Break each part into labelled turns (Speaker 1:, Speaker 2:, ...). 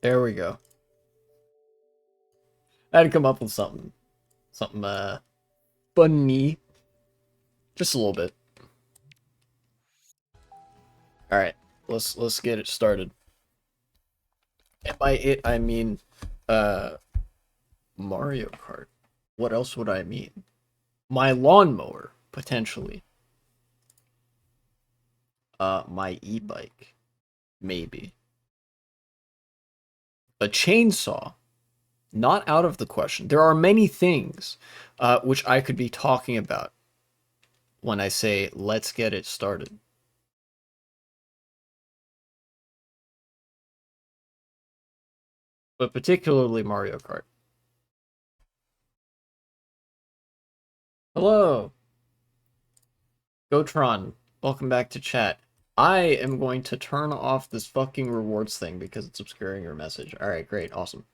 Speaker 1: There we go. I had to come up with something, funny, just a little bit. All right, let's get it started. And by it, I mean, uh, Mario Kart. What else would I mean? My lawnmower, potentially. My e-bike, maybe. A chainsaw, not out of the question. There are many things, which I could be talking about when I say let's get it started. But particularly Mario Kart. Hello, Gotron. Welcome back to chat. I am going to turn off this fucking rewards thing because it's obscuring your message. Alright, great, awesome.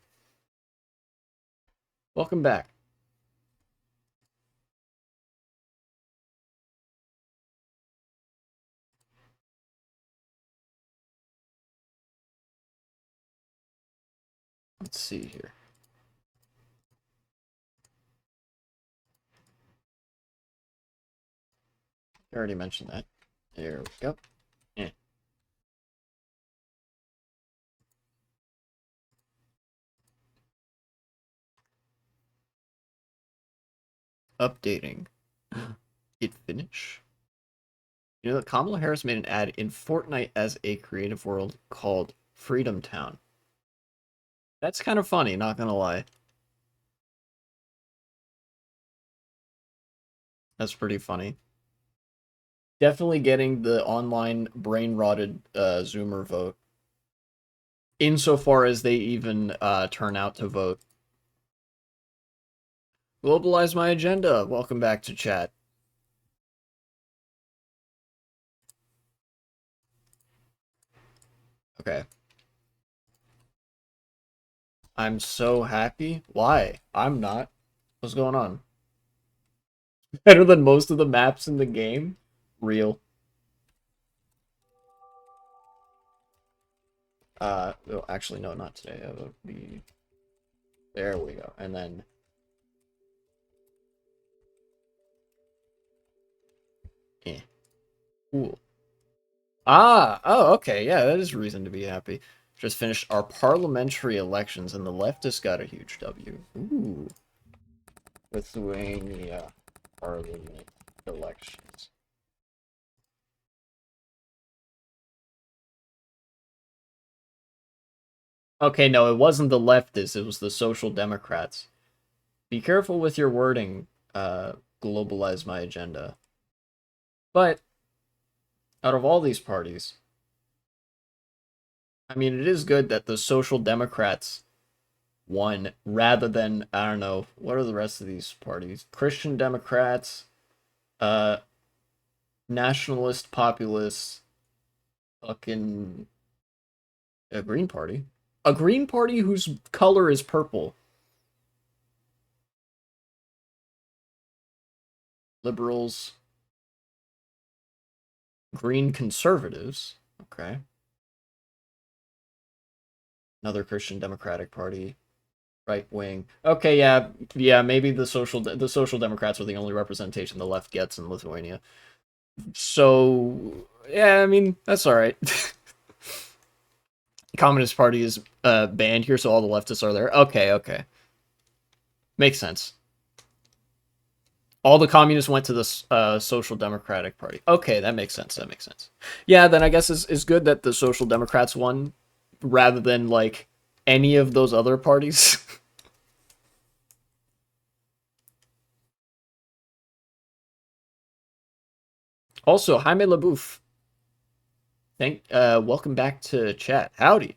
Speaker 1: Welcome back. Let's see here. I already mentioned that. There we go. Yeah. Updating. Hit finish. You know that Kamala Harris made an ad in Fortnite as a creative world called Freedom Town. That's kind of funny, not gonna lie. That's pretty funny. Definitely getting the online brain-rotted Zoomer vote. Insofar as they even turn out to vote. Globalize my agenda. Welcome back to chat. Okay. I'm so happy. Why? I'm not. What's going on? Better than most of the maps in the game? Real. Oh, actually, no, not today. That would be... There we go. And then... Eh. Cool. Ah! Oh, okay. Yeah, that is reason to be happy. Just finished our parliamentary elections, and the leftists got a huge W. Ooh. Lithuania parliament elections. Okay, no, it wasn't the leftists, it was the Social Democrats. Be careful with your wording, globalize my agenda. But, out of all these parties, I mean, it is good that the Social Democrats won rather than, I don't know, what are the rest of these parties? Christian Democrats, uh, Nationalist Populists, fucking a Green Party. A Green Party whose color is purple. Liberals, Green Conservatives. Okay. Another Christian Democratic Party. Right wing. Okay, yeah, maybe the Social Democrats are the only representation the left gets in Lithuania. So, yeah, I mean, that's all right. Communist Party is banned here, so all the leftists are there. Okay. Makes sense. All the communists went to the Social Democratic Party. Okay, that makes sense. Yeah, then I guess it's good that the Social Democrats won rather than, like, any of those other parties. Also, Jaime LaBouffe. Welcome back to chat. Howdy.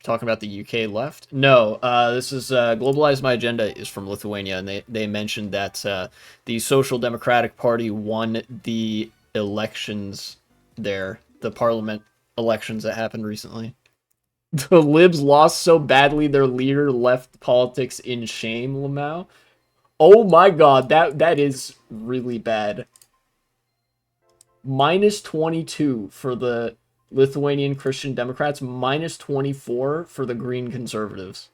Speaker 1: Talking about the UK left? No, this is Globalize My Agenda is from Lithuania, and they mentioned that the Social Democratic Party won the elections there, the parliament elections that happened recently. The Libs lost so badly their leader left politics in shame, Lamau. Oh my god, that is really bad. -22 for the Lithuanian Christian Democrats, minus 24 for the Green Conservatives.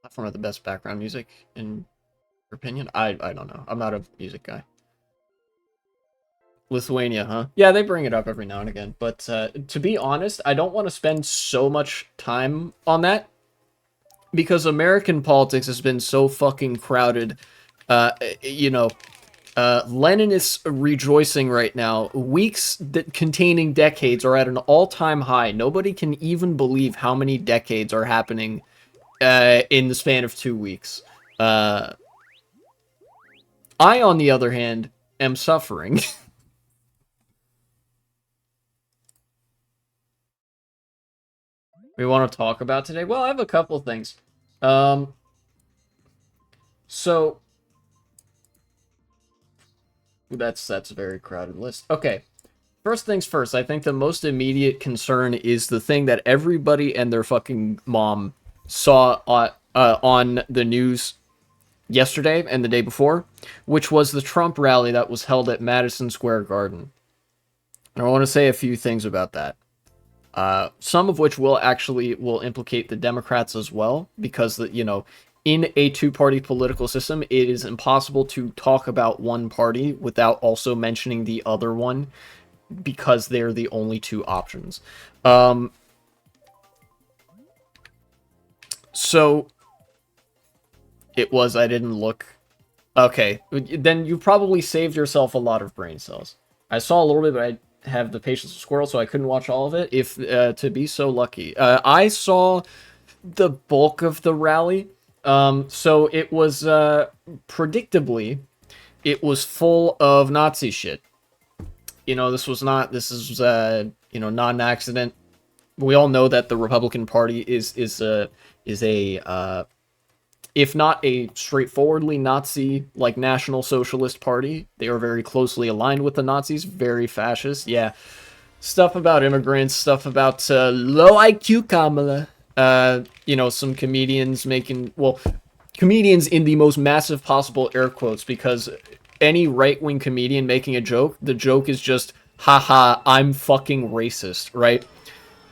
Speaker 1: Platform of the best background music, in your opinion? I don't know. I'm not a music guy. Lithuania, huh? Yeah, they bring it up every now and again. But to be honest, I don't want to spend so much time on that because American politics has been so fucking crowded. You know, Lenin is rejoicing right now. Weeks that containing decades are at an all-time high. Nobody can even believe how many decades are happening in the span of 2 weeks. I, on the other hand, am suffering. We want to talk about today? Well, I have a couple things. So that's a very crowded list. Okay. First things first, I think the most immediate concern is the thing that everybody and their fucking mom saw on the news yesterday and the day before, which was the Trump rally that was held at Madison Square Garden. And I want to say a few things about that. Some of which will implicate the Democrats as well, because, you know, in a two-party political system, it is impossible to talk about one party without also mentioning the other one, because they're the only two options. So it was, I didn't look. Okay, then you probably saved yourself a lot of brain cells. I saw a little bit, but I have the patience of squirrel, so I couldn't watch all of it, if to be so lucky. I saw the bulk of the rally, so it was, predictably, it was full of Nazi shit. You know, this is, you know, not an accident. We all know that the Republican Party is a if not a straightforwardly Nazi, like, National Socialist Party, they are very closely aligned with the Nazis, very fascist, yeah. Stuff about immigrants, stuff about low IQ Kamala. You know, some comedians making, well, comedians in the most massive possible air quotes, because any right-wing comedian making a joke, the joke is just, haha, I'm fucking racist, right?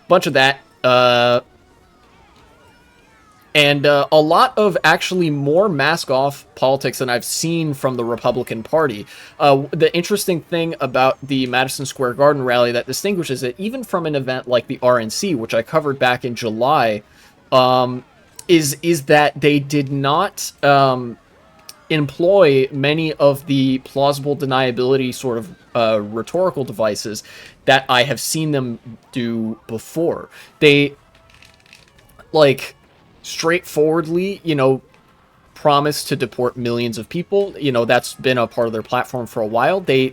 Speaker 1: Bunch of that. And a lot of actually more mask-off politics than I've seen from the Republican Party. The interesting thing about the Madison Square Garden rally that distinguishes it, even from an event like the RNC, which I covered back in July, is that they did not employ many of the plausible deniability sort of rhetorical devices that I have seen them do before. They, like, straightforwardly, you know, promise to deport millions of people. You know, that's been a part of their platform for a while. They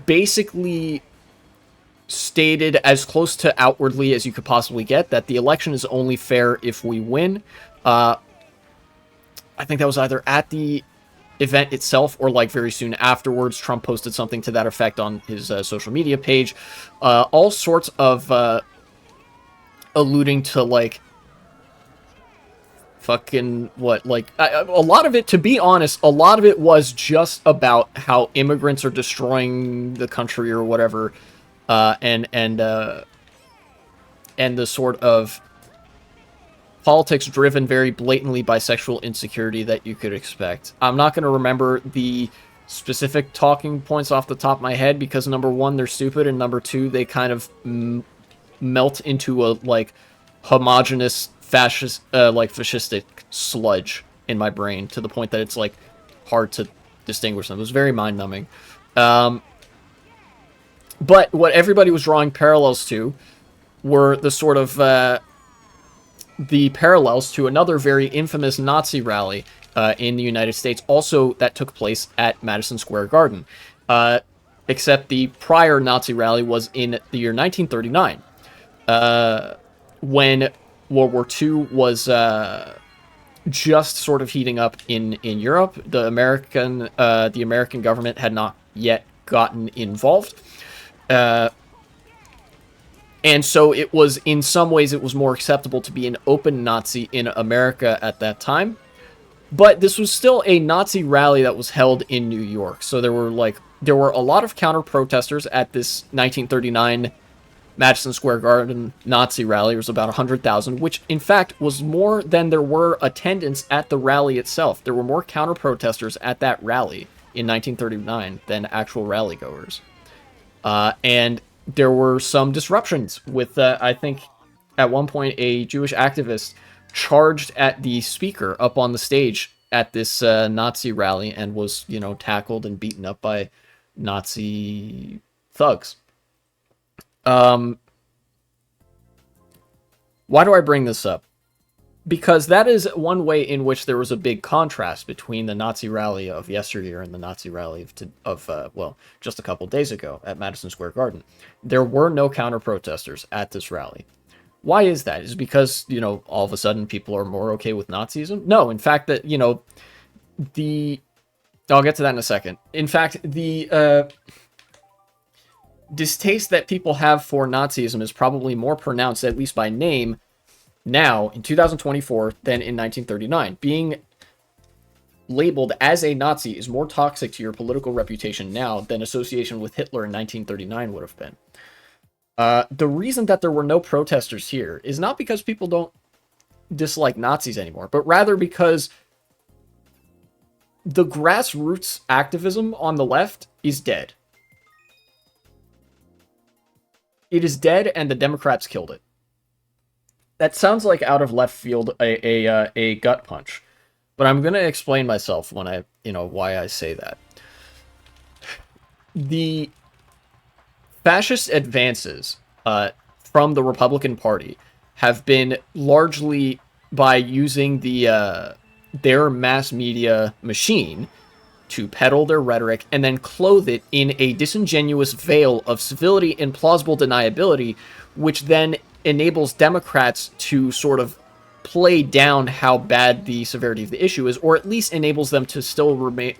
Speaker 1: basically stated as close to outwardly as you could possibly get that the election is only fair if we win. I think that was either at the event itself or, like, very soon afterwards. Trump posted something to that effect on his social media page. All sorts of alluding to, like, fucking what, like, a lot of it, to be honest, a lot of it was just about how immigrants are destroying the country or whatever, and the sort of politics driven very blatantly by sexual insecurity that you could expect. I'm not going to remember the specific talking points off the top of my head because, number one, they're stupid, and number two, they kind of melt into a, like, homogenous fascistic sludge in my brain, to the point that it's, like, hard to distinguish them. It was very mind-numbing. But what everybody was drawing parallels to were the sort of the parallels to another very infamous Nazi rally in the United States, also that took place at Madison Square Garden. Except the prior Nazi rally was in the year 1939. When World War II was just sort of heating up in Europe. The American government had not yet gotten involved. And so it was, in some ways, it was more acceptable to be an open Nazi in America at that time. But this was still a Nazi rally that was held in New York. So there were a lot of counter protesters at this 1939 Madison Square Garden Nazi rally. It was about 100,000, which in fact was more than there were attendance at the rally itself. There were more counter protesters at that rally in 1939 than actual rally goers. And there were some disruptions with, I think, at one point, a Jewish activist charged at the speaker up on the stage at this Nazi rally and was, tackled and beaten up by Nazi thugs. Why do I bring this up? Because that is one way in which there was a big contrast between the Nazi rally of yesteryear and the Nazi rally of just a couple days ago at Madison Square Garden. There were no counter-protesters at this rally. Why is that? Is it because, all of a sudden people are more okay with Nazism? No, in fact, that, I'll get to that in a second. In fact, the distaste that people have for Nazism is probably more pronounced, at least by name, now in 2024 than in 1939. Being labeled as a Nazi is more toxic to your political reputation now than association with Hitler in 1939 would have been. The reason that there were no protesters here is not because people don't dislike Nazis anymore, but rather because the grassroots activism on the left is dead. It is dead, and the Democrats killed it. That sounds like out of left field, a gut punch, but I'm going to explain myself when why I say that. The fascist advances from the Republican Party have been largely by using their mass media machine to peddle their rhetoric and then clothe it in a disingenuous veil of civility and plausible deniability, which then enables Democrats to sort of play down how bad the severity of the issue is, or at least enables them to still remain,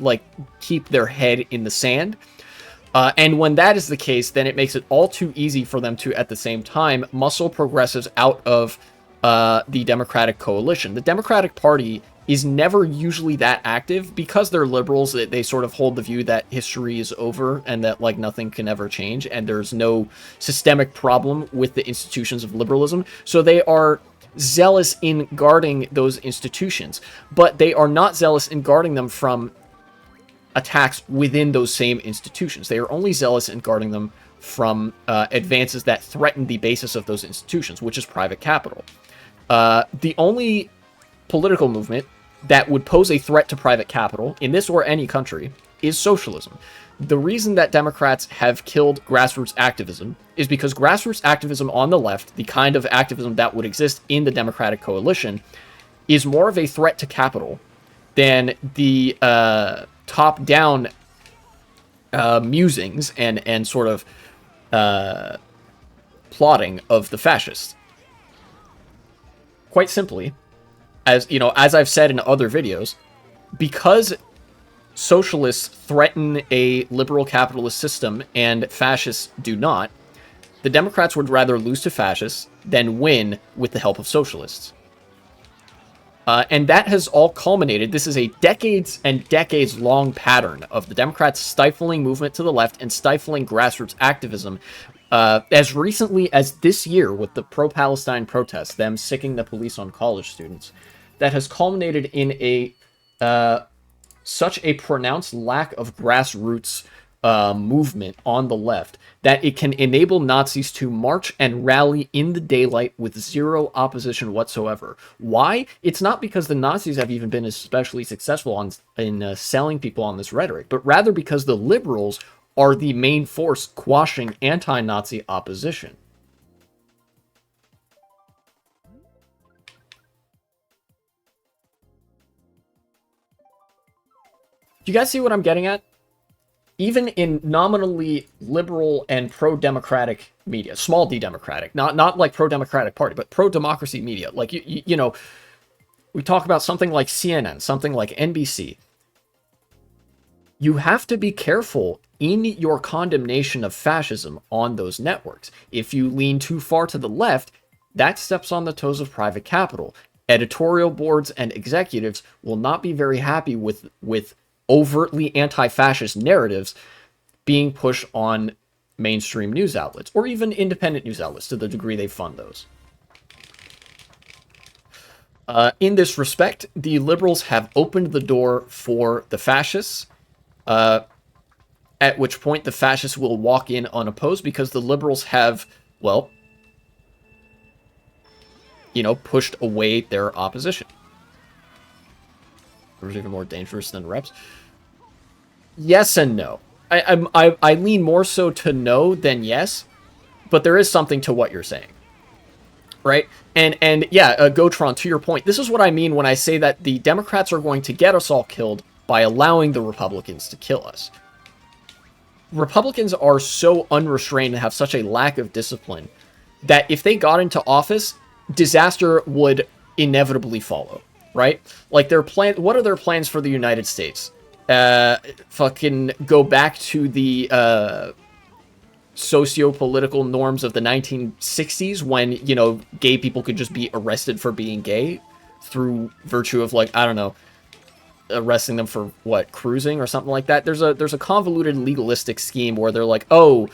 Speaker 1: keep their head in the sand. And when that is the case, then it makes it all too easy for them to, at the same time, muscle progressives out of the Democratic coalition. The Democratic Party is never usually that active because they're liberals. They sort of hold the view that history is over and that nothing can ever change and there's no systemic problem with the institutions of liberalism. So they are zealous in guarding those institutions, but they are not zealous in guarding them from attacks within those same institutions. They are only zealous in guarding them from advances that threaten the basis of those institutions, which is private capital. The only political movement that would pose a threat to private capital in this or any country is socialism. The reason that Democrats have killed grassroots activism is because grassroots activism on the left, the kind of activism that would exist in the Democratic coalition, is more of a threat to capital than the top-down musings and sort of plotting of the fascists. Quite simply, as I've said in other videos, because socialists threaten a liberal capitalist system and fascists do not, the Democrats would rather lose to fascists than win with the help of socialists. And that has all culminated. This is a decades and decades long pattern of the Democrats stifling movement to the left and stifling grassroots activism. As recently as this year with the pro-Palestine protests, them sicking the police on college students, that has culminated in such a pronounced lack of grassroots movement on the left that it can enable Nazis to march and rally in the daylight with zero opposition whatsoever. Why? It's not because the Nazis have even been especially successful in selling people on this rhetoric, but rather because the liberals are the main force quashing anti-Nazi opposition. Do you guys see what I'm getting at? Even in nominally liberal and pro-democratic media, small d democratic, not like pro-democratic party, but pro-democracy media, like, we talk about something like CNN, something like NBC. You have to be careful in your condemnation of fascism on those networks. If you lean too far to the left, that steps on the toes of private capital. Editorial boards and executives will not be very happy with overtly anti-fascist narratives being pushed on mainstream news outlets, or even independent news outlets to the degree they fund those. In this respect, the liberals have opened the door for the fascists, at which point the fascists will walk in unopposed because the liberals have, well, you know, pushed away their opposition. Liberals are even more dangerous than reps. Yes and no. I lean more so to no than yes, but there is something to what you're saying. Right? And yeah, Gotron, to your point, this is what I mean when I say that the Democrats are going to get us all killed by allowing the Republicans to kill us. Republicans are so unrestrained and have such a lack of discipline that if they got into office, disaster would inevitably follow, right? Like their plan, what are their plans for the United States? Fucking go back to the socio-political norms of the 1960s when, you know, gay people could just be arrested for being gay through virtue of, like, I don't know, arresting them for what, cruising or something like that. There's a convoluted legalistic scheme where they're like, oh,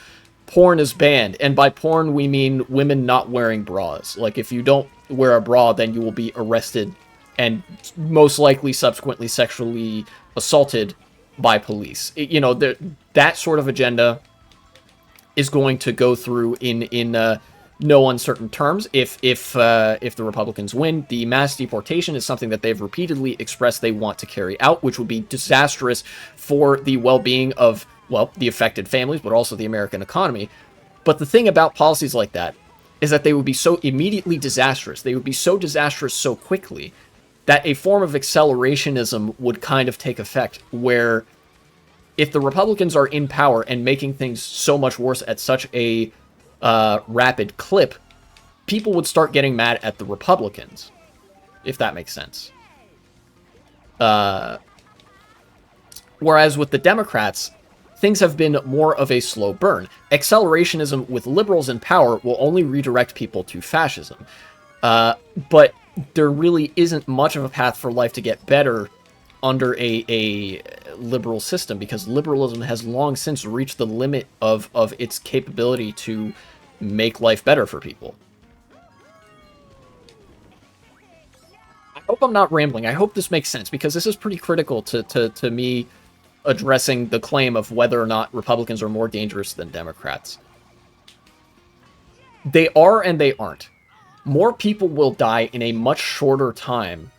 Speaker 1: porn is banned, and by porn we mean women not wearing bras. Like, if you don't wear a bra, then you will be arrested and most likely subsequently sexually assaulted by police. You know, that sort of agenda is going to go through in no uncertain terms if the Republicans win. The mass deportation is something that they've repeatedly expressed they want to carry out, which would be disastrous for the well-being of, well, the affected families, but also the American economy. But the thing about policies like that is that they would be so immediately disastrous. They would be so disastrous so quickly that a form of accelerationism would kind of take effect, where if the Republicans are in power and making things so much worse at such a rapid clip, people would start getting mad at the Republicans, if that makes sense. Whereas with the Democrats, things have been more of a slow burn. Accelerationism with liberals in power will only redirect people to fascism. But there really isn't much of a path for life to get better under a liberal system, because liberalism has long since reached the limit of its capability to make life better for people. I hope I'm not rambling. I hope this makes sense, because this is pretty critical to me addressing the claim of whether or not Republicans are more dangerous than Democrats. They are and they aren't. More people will die in a much shorter time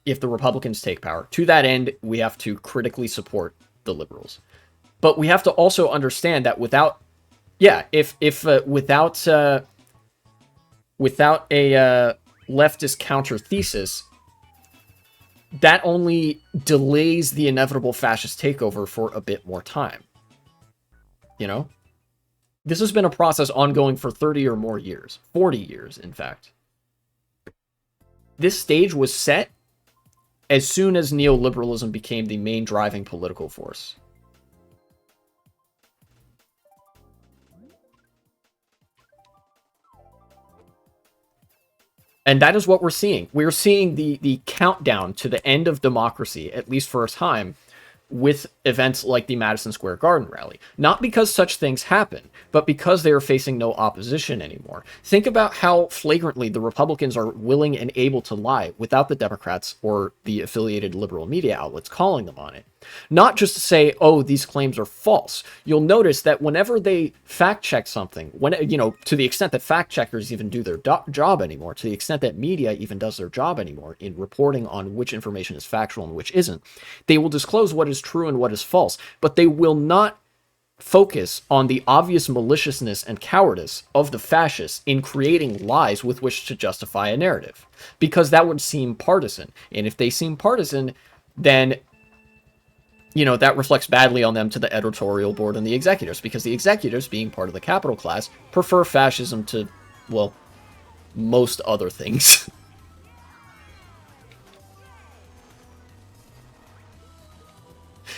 Speaker 1: if the Republicans take power. To that end, we have to critically support the liberals. But we have to also understand that without a leftist counter thesis, that only delays the inevitable fascist takeover for a bit more time. You know? This has been a process ongoing for 30 or more years. 40 years, in fact. This stage was set as soon as neoliberalism became the main driving political force. And that is what we're seeing. We're seeing the countdown to the end of democracy, at least for a time, with events like the Madison Square Garden rally. Not because such things happen, but because they are facing no opposition anymore. Think about how flagrantly the Republicans are willing and able to lie without the Democrats or the affiliated liberal media outlets calling them on it. Not just to say, oh, these claims are false. You'll notice that whenever they fact-check something, to the extent that fact-checkers even do their job anymore, to the extent that media even does their job anymore in reporting on which information is factual and which isn't, they will disclose what is true and what is false, but they will not focus on the obvious maliciousness and cowardice of the fascists in creating lies with which to justify a narrative, because that would seem partisan. And if they seem partisan, then that reflects badly on them to the editorial board and the executives, because the executives, being part of the capital class, prefer fascism to, well, most other things.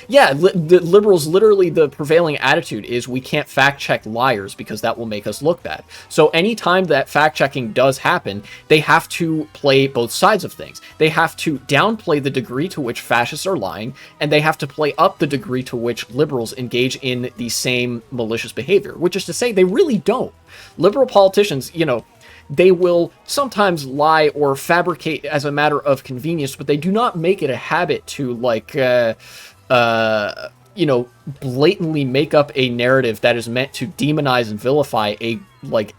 Speaker 1: Yeah, the liberals, literally the prevailing attitude is we can't fact check liars because that will make us look bad. So anytime that fact checking does happen, they have to play both sides of things. They have to downplay the degree to which fascists are lying, and they have to play up the degree to which liberals engage in the same malicious behavior, which is to say they really don't. Liberal politicians, they will sometimes lie or fabricate as a matter of convenience, but they do not make it a habit to, blatantly make up a narrative that is meant to demonize and vilify a,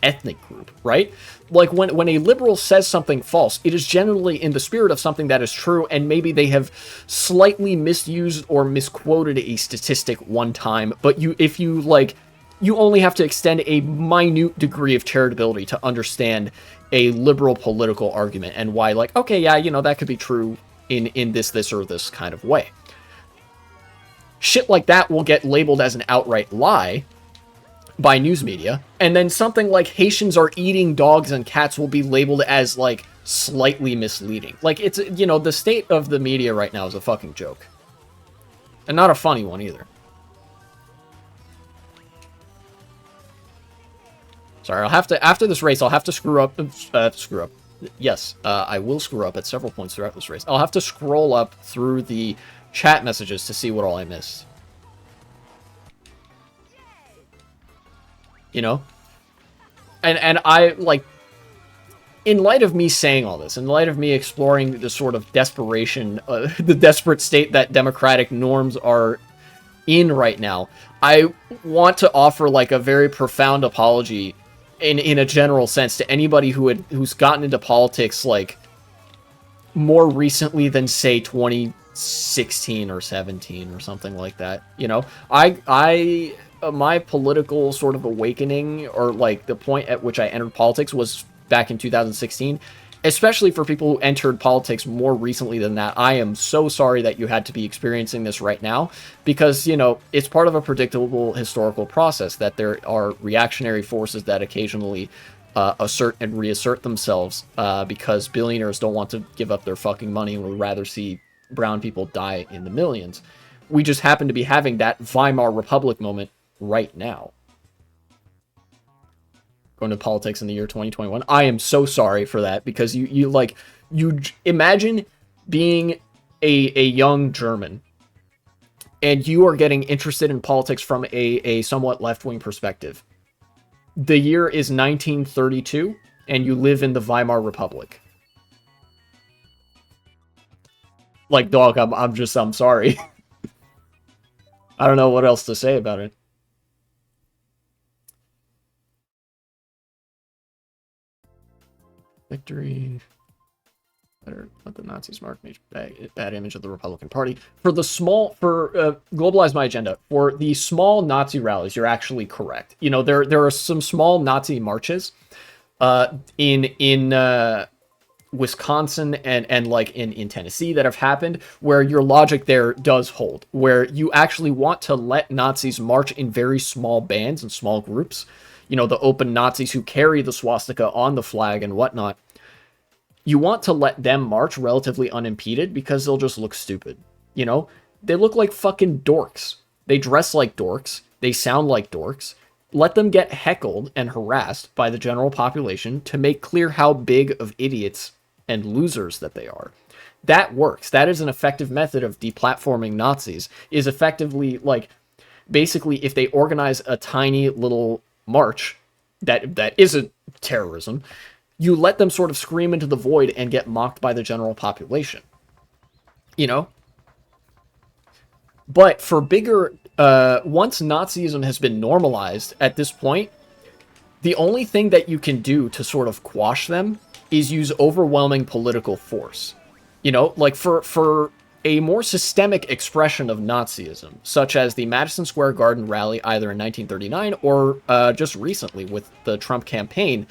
Speaker 1: ethnic group, right? Like, when a liberal says something false, it is generally in the spirit of something that is true, and maybe they have slightly misused or misquoted a statistic one time, but you only have to extend a minute degree of charitability to understand a liberal political argument and why, okay, yeah, that could be true in this or this kind of way. Shit like that will get labeled as an outright lie by news media, and then something like Haitians are eating dogs and cats will be labeled as, slightly misleading. It's, the state of the media right now is a fucking joke. And not a funny one either. Sorry, I'll have to, after this race, I'll have to screw up. Yes, I will screw up at several points throughout this race. I'll have to scroll up through the chat messages to see what all I missed. And I, in light of me saying all this, in light of me exploring the sort of desperation, the desperate state that democratic norms are in right now, I want to offer, a very profound apology in a general sense to anybody who's gotten into politics more recently than, say, 2016 or 17 or something like that. My political sort of awakening, or the point at which I entered politics, was back in 2016. Especially for people who entered politics more recently than that, I am so sorry that you had to be experiencing this right now, because, it's part of a predictable historical process that there are reactionary forces that occasionally assert and reassert themselves because billionaires don't want to give up their fucking money and would rather see brown people die in the millions. We just happen to be having that Weimar Republic moment right now. Going to politics in the year 2021. I am so sorry for that, because you imagine being a young German and you are getting interested in politics from a somewhat left-wing perspective. The year is 1932 and you live in the Weimar Republic. Dog, I'm sorry. I don't know what else to say about it. Victory. Better let the Nazis mark bad image of the Republican Party. Globalize my agenda. For the small Nazi rallies, you're actually correct. There are some small Nazi marches in Wisconsin and in Tennessee that have happened, where your logic there does hold, where you actually want to let Nazis march in very small bands and small groups. The open Nazis who carry the swastika on the flag and whatnot. You want to let them march relatively unimpeded because they'll just look stupid. They look like fucking dorks. They dress like dorks. They sound like dorks. Let them get heckled and harassed by the general population to make clear how big of idiots and losers that they are. That works. That is an effective method of deplatforming Nazis, is effectively, basically, if they organize a tiny little march that isn't terrorism, you let them sort of scream into the void and get mocked by the general population. But for bigger, once Nazism has been normalized at this point, the only thing that you can do to sort of quash them is use overwhelming political force. For a more systemic expression of Nazism, such as the Madison Square Garden rally either in 1939 or just recently with the Trump campaign,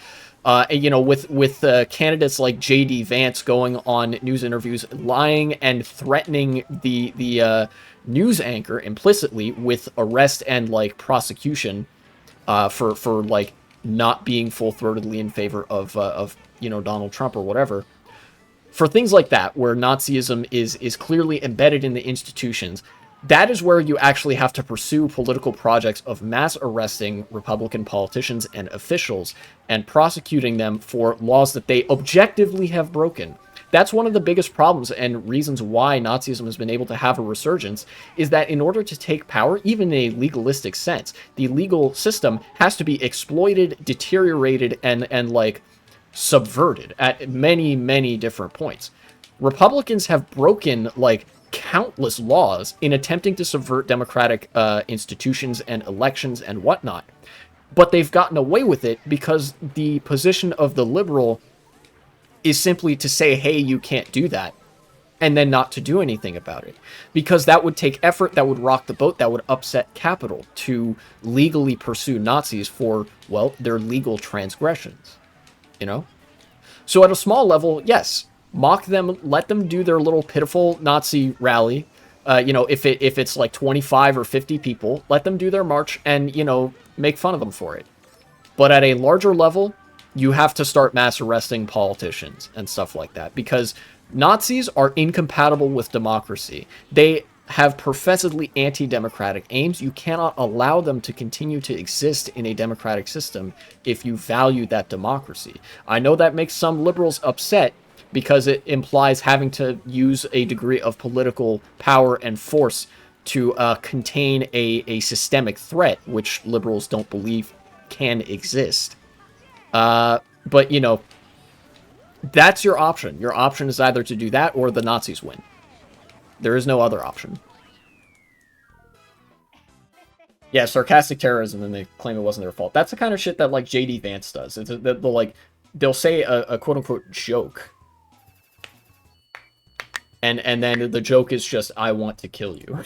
Speaker 1: with candidates like J.D. Vance going on news interviews, lying and threatening the news anchor implicitly with arrest and prosecution for not being full-throatedly in favor of Donald Trump or whatever. For things like that, where Nazism is clearly embedded in the institutions, That is where you actually have to pursue political projects of mass arresting Republican politicians and officials and prosecuting them for laws that they objectively have broken. That's one of the biggest problems and reasons why Nazism has been able to have a resurgence, is that in order to take power, even in a legalistic sense, the legal system has to be exploited, deteriorated, and like subverted at many, many different points. Republicans have broken like countless laws in attempting to subvert democratic institutions and elections and whatnot. But they've gotten away with it because the position of the liberal is simply to say, hey, you can't do that, and then not to do anything about it. Because that would take effort, that would rock the boat, that would upset capital to legally pursue Nazis for, well, their legal transgressions, you know? So at a small level, yes, mock them, let them do their little pitiful Nazi rally. You know, if it's like 25 or 50 people, let them do their march and, you know, make fun of them for it. But at a larger level, you have to start mass arresting politicians and stuff like that, because Nazis are incompatible with democracy. They have professedly anti-democratic aims. You cannot allow them to continue to exist in a democratic system if you value that democracy. I know that makes some liberals upset because it implies having to use a degree of political power and force to contain a systemic threat, which liberals don't believe can exist. But, you know, that's your option. Your option is either to do that or the Nazis win. There is no other option. Yeah, sarcastic terrorism, and they claim it wasn't their fault. That's the kind of shit that, like, J.D. Vance does. They'll say a quote-unquote joke. And then the joke is just, I want to kill you.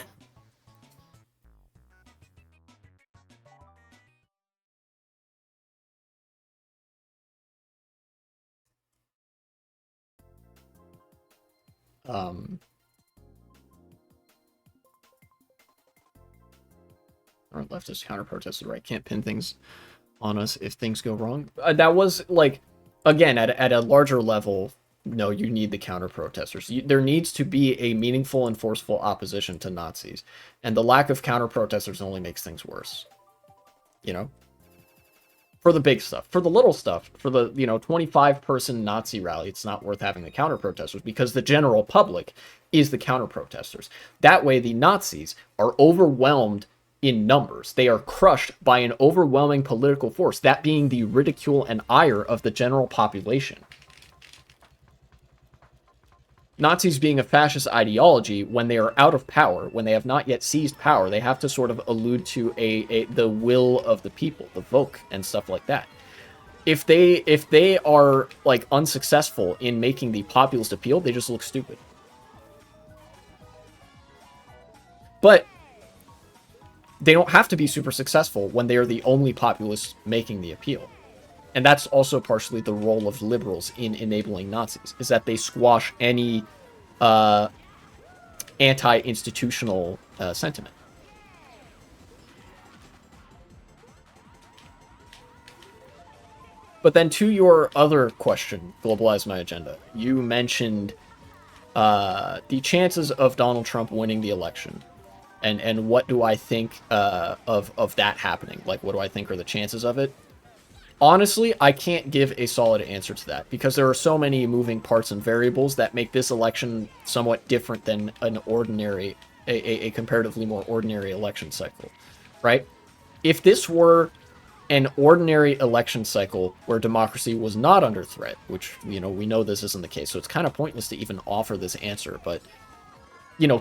Speaker 1: Our leftist counter-protest, right? Can't pin things on us if things go wrong. That was, like, again, at a larger level, no, you need the counter-protesters. There needs to be a meaningful and forceful opposition to Nazis. And the lack of counter-protesters only makes things worse. You know? For the big stuff. For the little stuff, for the, 25-person Nazi rally, it's not worth having the counter-protesters because the general public is the counter-protesters. That way, the Nazis are overwhelmed in numbers. They are crushed by an overwhelming political force, that being the ridicule and ire of the general population. Nazis being a fascist ideology, when they are out of power, when they have not yet seized power, they have to sort of allude to the will of the people, the Volk, and stuff like that. If they are, like, unsuccessful in making the populist appeal, they just look stupid. But they don't have to be super successful when they are the only populists making the appeal. And that's also partially the role of liberals in enabling Nazis, is that they squash any anti-institutional sentiment. But then to your other question, globalize my agenda, you mentioned the chances of Donald Trump winning the election. And what do I think of that happening? Like, what do I think are the chances of it? Honestly, I can't give a solid answer to that because there are so many moving parts and variables that make this election somewhat different than an ordinary, a comparatively more ordinary election cycle, right? If this were an ordinary election cycle where democracy was not under threat, which, we know this isn't the case, so it's kind of pointless to even offer this answer, but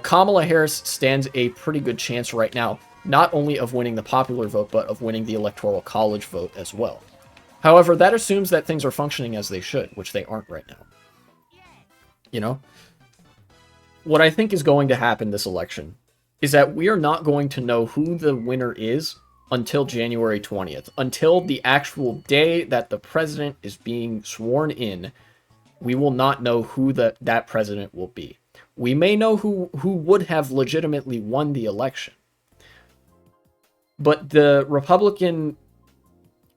Speaker 1: Kamala Harris stands a pretty good chance right now, not only of winning the popular vote, but of winning the Electoral College vote as well. However, that assumes that things are functioning as they should, which they aren't right now. What I think is going to happen this election is that we are not going to know who the winner is until January 20th. Until the actual day that the president is being sworn in, we will not know who that president will be. We may know who would have legitimately won the election. But the Republican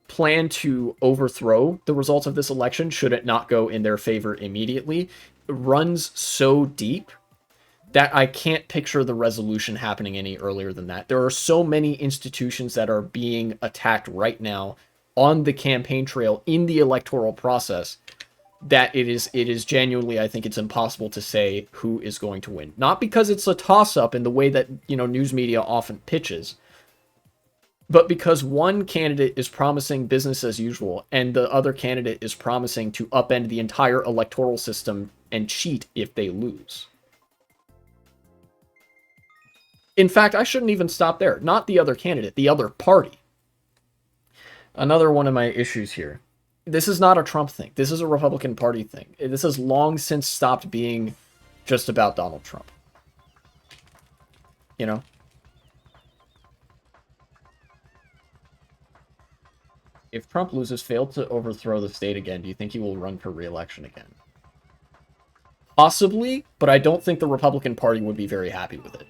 Speaker 1: plan to overthrow the results of this election, should it not go in their favor immediately, runs so deep that I can't picture the resolution happening any earlier than that. There are so many institutions that are being attacked right now on the campaign trail in the electoral process that it is genuinely, I think it's impossible to say who is going to win. Not because it's a toss-up in the way that, news media often pitches, but because one candidate is promising business as usual and the other candidate is promising to upend the entire electoral system and cheat if they lose. In fact, I shouldn't even stop there. Not the other candidate, the other party. Another one of my issues here. This is not a Trump thing. This is a Republican Party thing. This has long since stopped being just about Donald Trump. If Trump loses, failed to overthrow the state again, do you think he will run for re-election again? Possibly, but I don't think the Republican Party would be very happy with it.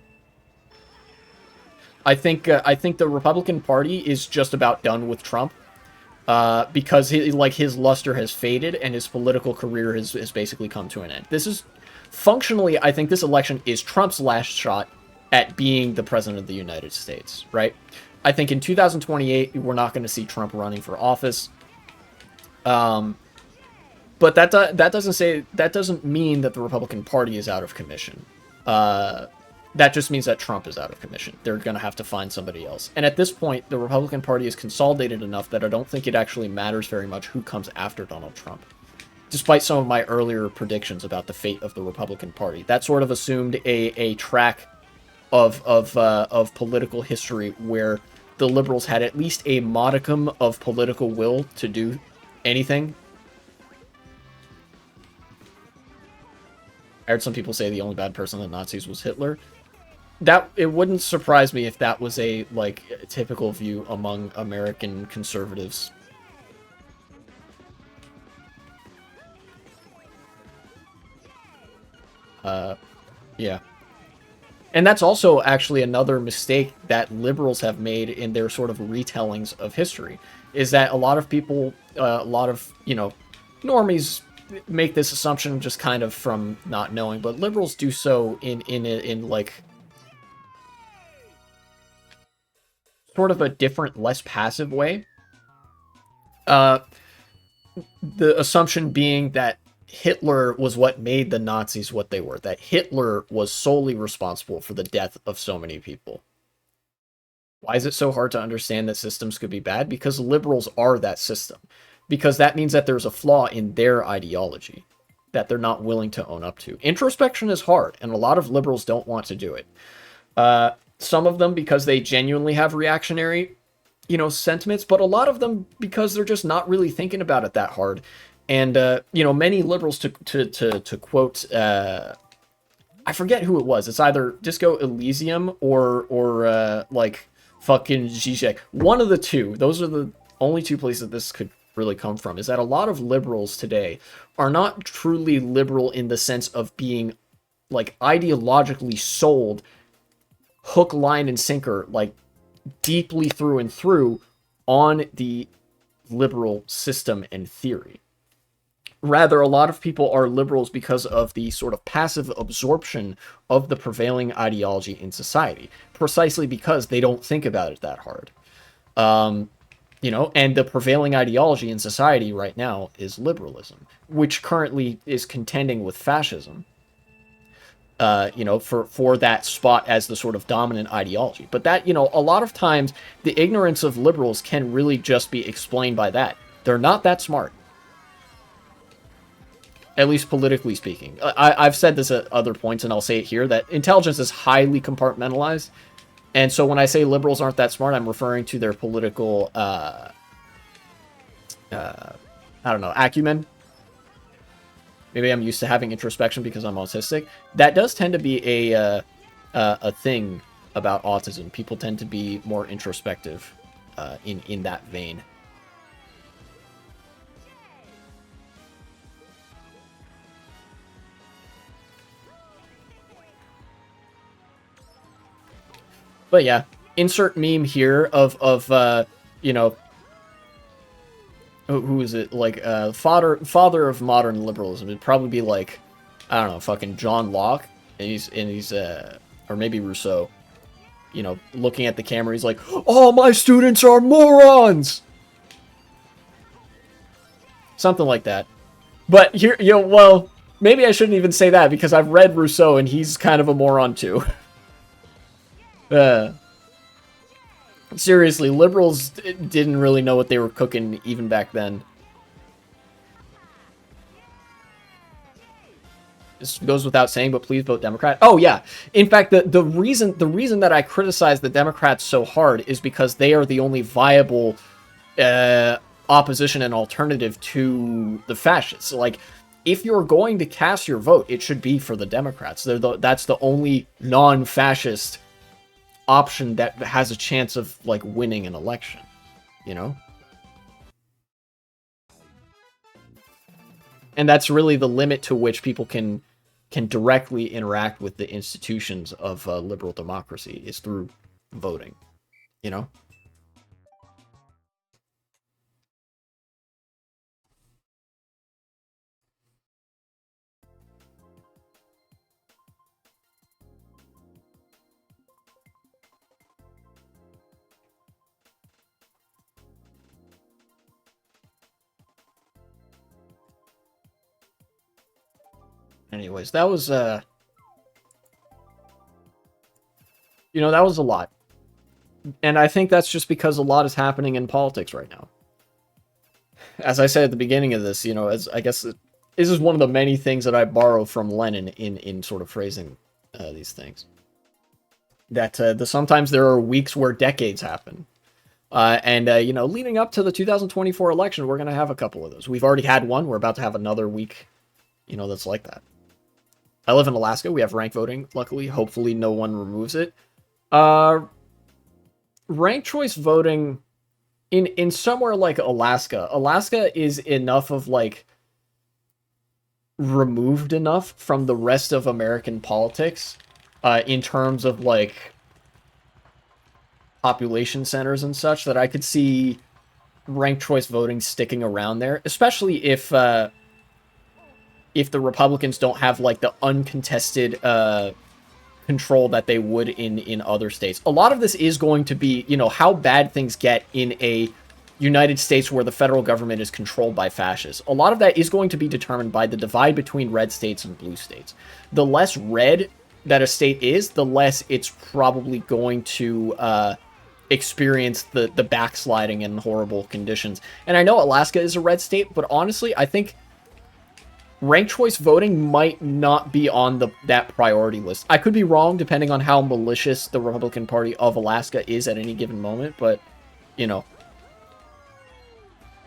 Speaker 1: I think the Republican Party is just about done with Trump, because his luster has faded and his political career has basically come to an end. This is functionally, I think this election is Trump's last shot at being the president of the United States, right? I think in 2028 we're not going to see Trump running for office. But that doesn't mean that the Republican Party is out of commission. That just means that Trump is out of commission. They're going to have to find somebody else. And at this point, the Republican Party is consolidated enough that I don't think it actually matters very much who comes after Donald Trump. Despite some of my earlier predictions about the fate of the Republican Party, that sort of assumed a track of political history where the liberals had at least a modicum of political will to do anything. I heard some people say the only bad person in the Nazis was Hitler. It wouldn't surprise me if that was a typical view among American conservatives. Yeah. And that's also actually another mistake that liberals have made in their sort of retellings of history, is that a lot of people, normies make this assumption just kind of from not knowing, but liberals do so in like sort of a different, less passive way. The assumption being that Hitler was what made the Nazis what they were, that Hitler was solely responsible for the death of so many people. Why is it so hard to understand that systems could be bad? Because liberals are that system. Because that means that there's a flaw in their ideology that they're not willing to own up to. Introspection is hard, and a lot of liberals don't want to do it. Some of them because they genuinely have reactionary, sentiments, but a lot of them because they're just not really thinking about it that hard. And, many liberals, to quote, I forget who it was. It's either Disco Elysium or fucking Zizek. One of the two. Those are the only two places this could really come from, is that a lot of liberals today are not truly liberal in the sense of being, ideologically sold hook, line, and sinker, deeply through and through on the liberal system and theory. Rather, a lot of people are liberals because of the sort of passive absorption of the prevailing ideology in society, precisely because they don't think about it that hard. And the prevailing ideology in society right now is liberalism, which currently is contending with fascism, for that spot as the sort of dominant ideology. But that, a lot of times, the ignorance of liberals can really just be explained by that. They're not that smart. At least politically speaking. I've said this at other points, and I'll say it here, that intelligence is highly compartmentalized. And so when I say liberals aren't that smart, I'm referring to their political, acumen. Maybe I'm used to having introspection because I'm autistic. That does tend to be a thing about autism. People tend to be more introspective in that vein. But yeah, insert meme here of who is it? Father of modern liberalism. It'd probably be I don't know, fucking John Locke. or maybe Rousseau, you know, looking at the camera, he's like, "All my students are morons!" Something like that. But here, you know, well, maybe I shouldn't even say that, because I've read Rousseau, and he's kind of a moron, too. Seriously, liberals didn't really know what they were cooking even back then. This goes without saying, but please vote Democrat. Oh yeah, in fact, the reason that I criticize the Democrats so hard is because they are the only viable opposition and alternative to the fascists. Like, if you're going to cast your vote, it should be for the Democrats. That's the only non-fascist option that has a chance of like winning an election, you know? And that's really the limit to which people can directly interact with the institutions of liberal democracy, is through voting, you know? Anyways, that was, you know, that was a lot. And I think that's just because a lot is happening in politics right now. As I said at the beginning of this, you know, as I guess this is one of the many things that I borrow from Lenin in sort of phrasing these things. That sometimes there are weeks where decades happen. You know, leading up to the 2024 election, we're going to have a couple of those. We've already had one. We're about to have another week, you know, that's like that. I live in Alaska. We have ranked voting, luckily. Hopefully no one removes it. Ranked choice voting in somewhere like Alaska is enough of, like, removed enough from the rest of American politics in terms of, like, population centers and such, that I could see ranked choice voting sticking around there, especially if the Republicans don't have, like, the uncontested control that they would in other states. A lot of this is going to be, you know, how bad things get in a United States where the federal government is controlled by fascists. A lot of that is going to be determined by the divide between red states and blue states. The less red that a state is, the less it's probably going to experience the backsliding and horrible conditions. And I know Alaska is a red state, but honestly, I think ranked choice voting might not be on that priority list. I could be wrong, depending on how malicious the Republican Party of Alaska is at any given moment, but, you know,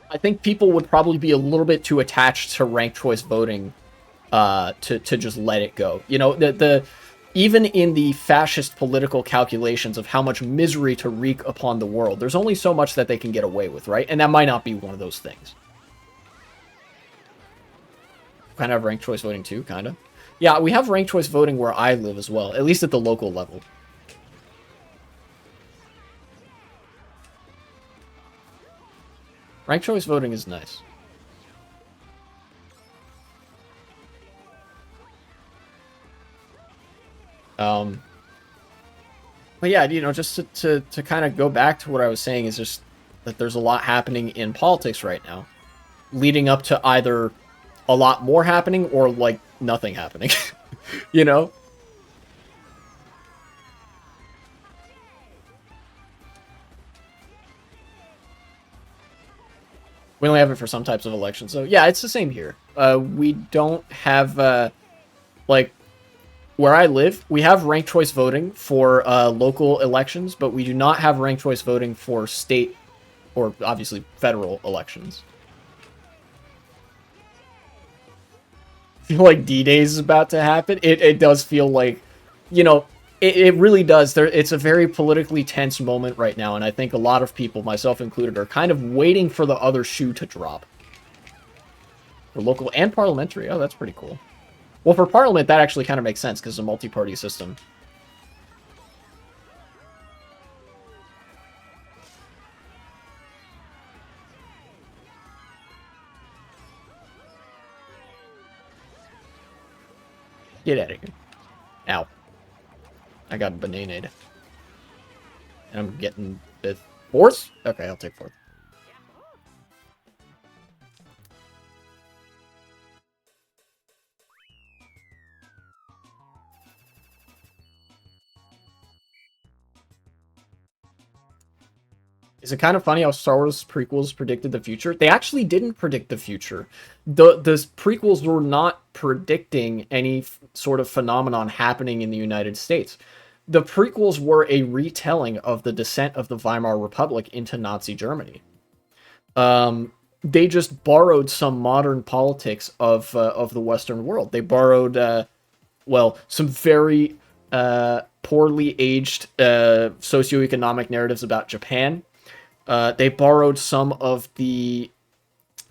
Speaker 1: I think people would probably be a little bit too attached to ranked choice voting to just let it go. You know, even in the fascist political calculations of how much misery to wreak upon the world, there's only so much that they can get away with, right? And that might not be one of those things. Kind of have ranked choice voting too, kind of. Yeah, we have ranked choice voting where I live as well, at least at the local level. Ranked choice voting is nice. But yeah, you know, just to kind of go back to what I was saying, is just that there's a lot happening in politics right now, leading up to either a lot more happening or, like, nothing happening. You know? We only have it for some types of elections. So, yeah, it's the same here. We don't have, like, where I live, we have ranked choice voting for local elections, but we do not have ranked choice voting for state or, obviously, federal elections. I feel like D-Days is about to happen. It does feel like, you know, it really does. It's a very politically tense moment right now, and I think a lot of people, myself included, are kind of waiting for the other shoe to drop. For local and parliamentary. Oh, that's pretty cool. Well, for parliament, that actually kind of makes sense, because it's a multi-party system. Get out of here. Ow. I got bananaed. And I'm getting fifth. Fourth? Okay, I'll take fourth. Is it kind of funny how Star Wars prequels predicted the future? They actually didn't predict the future. The prequels were not predicting any sort of phenomenon happening in the United States. The prequels were a retelling of the descent of the Weimar Republic into Nazi Germany. They just borrowed some modern politics of the Western world. They borrowed, well, some very poorly aged socioeconomic narratives about Japan. They borrowed some of the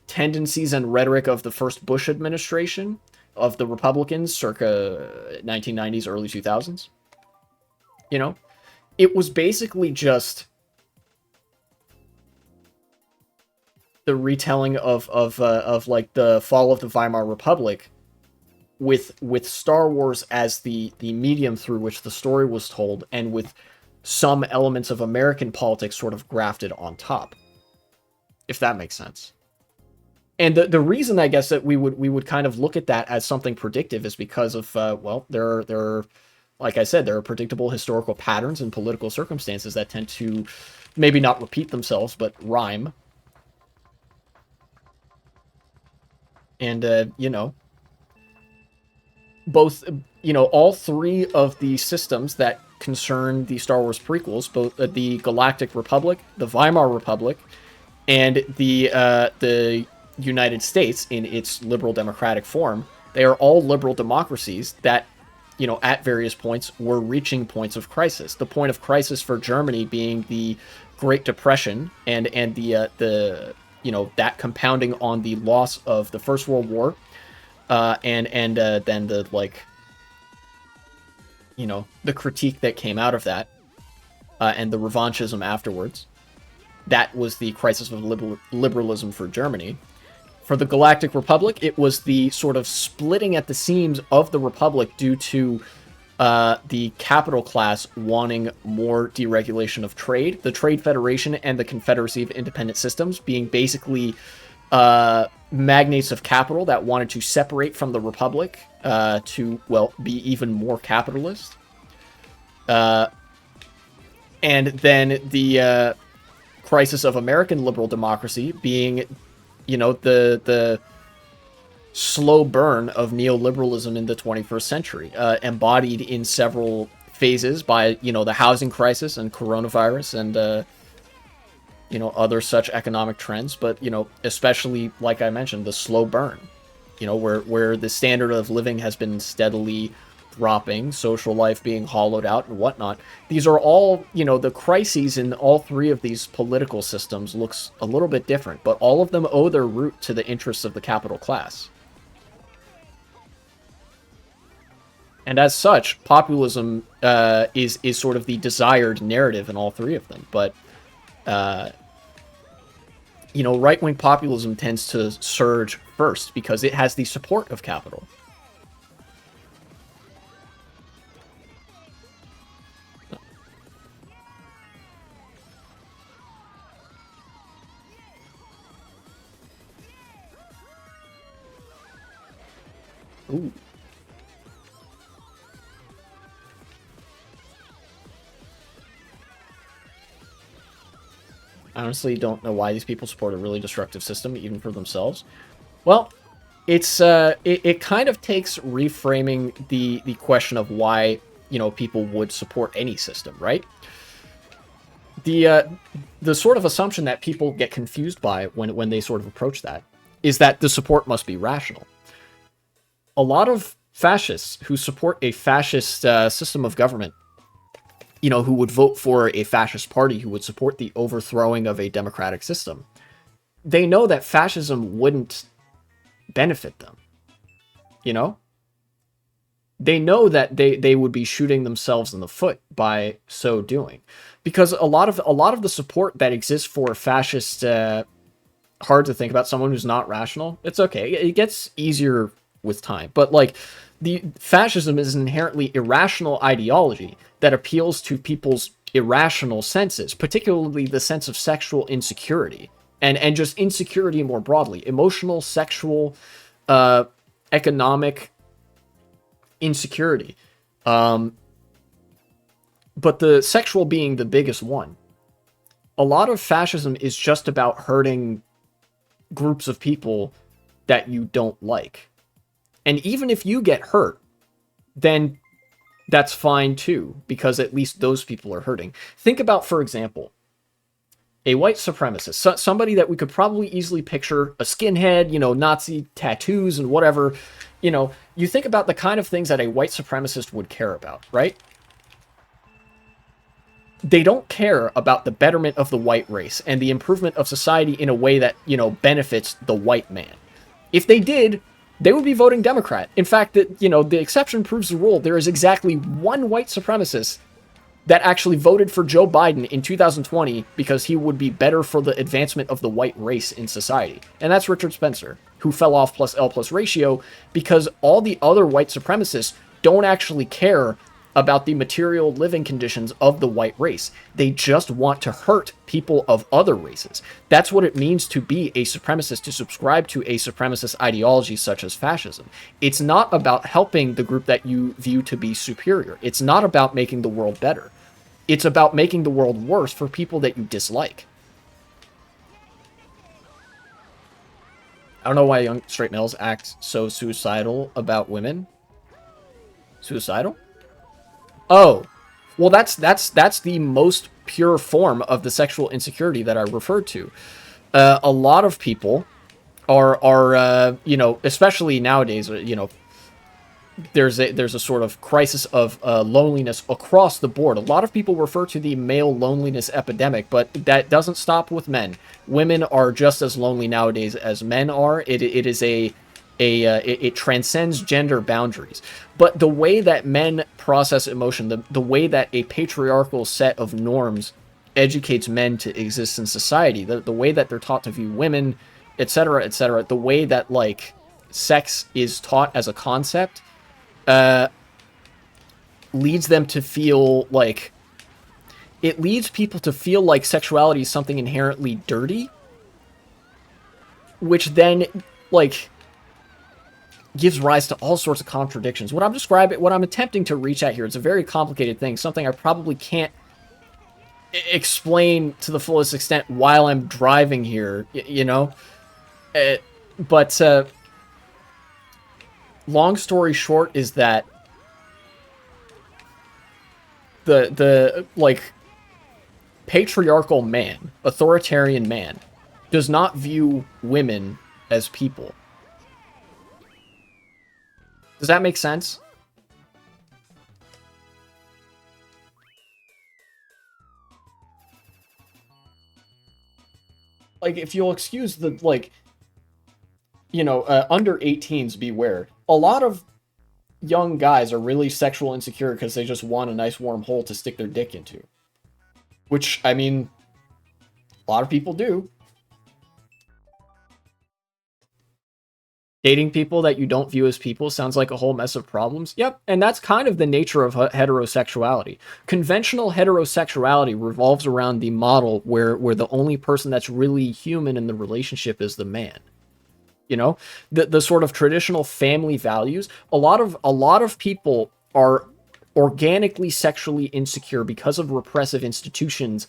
Speaker 1: tendencies and rhetoric of the first Bush administration, of the Republicans, circa 1990s, early 2000s. You know, it was basically just the retelling of like the fall of the Weimar Republic, with Star Wars as the medium through which the story was told, and with some elements of American politics sort of grafted on top, if that makes sense. And the reason, I guess, that we would kind of look at that as something predictive is because of well, there are, like I said, there are predictable historical patterns and political circumstances that tend to maybe not repeat themselves but rhyme. And you know, both, you know, all three of the systems that concern the Star Wars prequels, both the Galactic Republic, the Weimar Republic, and the United States in its liberal democratic form, they are all liberal democracies that, you know, at various points were reaching points of crisis. The point of crisis for Germany being the Great Depression and the you know, that compounding on the loss of the First World War, and then the, like, you know, the critique that came out of that, and the revanchism afterwards. That was the crisis of liberalism for Germany. For the Galactic Republic, it was the sort of splitting at the seams of the Republic due to the capital class wanting more deregulation of trade, the Trade Federation and the Confederacy of Independent Systems being basically magnates of capital that wanted to separate from the Republic to, well, be even more capitalist. And then the crisis of American liberal democracy being, you know, the slow burn of neoliberalism in the 21st century, embodied in several phases by, you know, the housing crisis and coronavirus and, you know, other such economic trends. But, you know, especially, like I mentioned, the slow burn, you know, where the standard of living has been steadily dropping, social life being hollowed out and whatnot. These are all, you know, the crises in all three of these political systems looks a little bit different, but all of them owe their root to the interests of the capital class. And as such, populism is sort of the desired narrative in all three of them. But, you know, right-wing populism tends to surge first because it has the support of capital. Ooh. I honestly don't know why these people support a really destructive system, even for themselves. Well, it's it kind of takes reframing the question of why, you know, people would support any system, right? The sort of assumption that people get confused by when they sort of approach that is that the support must be rational. A lot of fascists who support a fascist system of government, you know, who would vote for a fascist party, who would support the overthrowing of a democratic system, they know that fascism wouldn't benefit them. You know? They know that they would be shooting themselves in the foot by so doing. Because a lot of the support that exists for a fascist, hard to think about someone who's not rational. It's okay. It gets easier with time. But, like, the fascism is an inherently irrational ideology that appeals to people's irrational senses, particularly the sense of sexual insecurity and just insecurity more broadly, emotional, sexual, economic insecurity. But the sexual being the biggest one. A lot of fascism is just about hurting groups of people that you don't like. And even if you get hurt, then that's fine too, because at least those people are hurting. Think about, for example, a white supremacist, somebody that we could probably easily picture, a skinhead, Nazi tattoos and whatever. You think about the kind of things that a white supremacist would care about, right? They don't care about the betterment of the white race and the improvement of society in a way that, benefits the white man. If they did, they would be voting Democrat. In fact, the exception proves the rule. There is exactly one white supremacist that actually voted for Joe Biden in 2020 because he would be better for the advancement of the white race in society. And that's Richard Spencer, who fell off +L+ ratio because all the other white supremacists don't actually care about the material living conditions of the white race. They just want to hurt people of other races. That's what it means to be a supremacist, to subscribe to a supremacist ideology such as fascism. It's not about helping the group that you view to be superior. It's not about making the world better. It's about making the world worse for people that you dislike. I don't know why young straight males act so suicidal about women. Suicidal? Oh, well, that's the most pure form of the sexual insecurity that I referred to. A lot of people are especially nowadays, there's a sort of crisis of loneliness across the board. A lot of people refer to the male loneliness epidemic, but that doesn't stop with men. Women are just as lonely nowadays as men are. It transcends gender boundaries. But the way that men process emotion, the way that a patriarchal set of norms educates men to exist in society, the way that they're taught to view women, etc., the way that, sex is taught as a concept, leads them to feel like... It leads people to feel like sexuality is something inherently dirty, which then, gives rise to all sorts of contradictions. What I'm attempting to reach at here, it's a very complicated thing, something I probably can't explain to the fullest extent while I'm driving here, but long story short is that the patriarchal man, authoritarian man, does not view women as people. Does that make sense? If you'll excuse the, under 18s beware. A lot of young guys are really sexual insecure because they just want a nice warm hole to stick their dick into. Which, I mean, a lot of people do. Dating people that you don't view as people sounds like a whole mess of problems. Yep, and that's kind of the nature of heterosexuality. Conventional heterosexuality revolves around the model where the only person that's really human in the relationship is the man. The sort of traditional family values. A lot of people are organically sexually insecure because of repressive institutions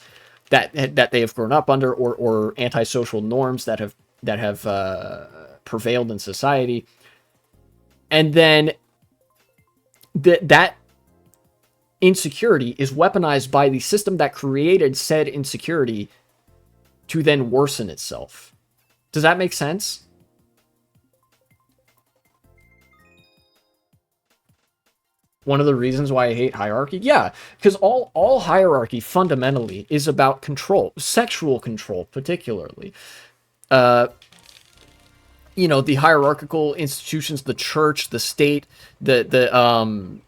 Speaker 1: that they have grown up under, or antisocial norms that have prevailed in society, and then that insecurity is weaponized by the system that created said insecurity to then worsen itself. Does that make sense? One of the reasons why I hate hierarchy? Yeah, because all hierarchy fundamentally is about control, sexual control particularly. The hierarchical institutions, the church, the state, in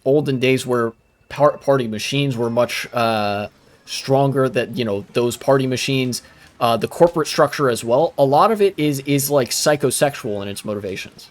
Speaker 1: olden days where party machines were much stronger, that, those party machines, the corporate structure as well, a lot of it is psychosexual in its motivations.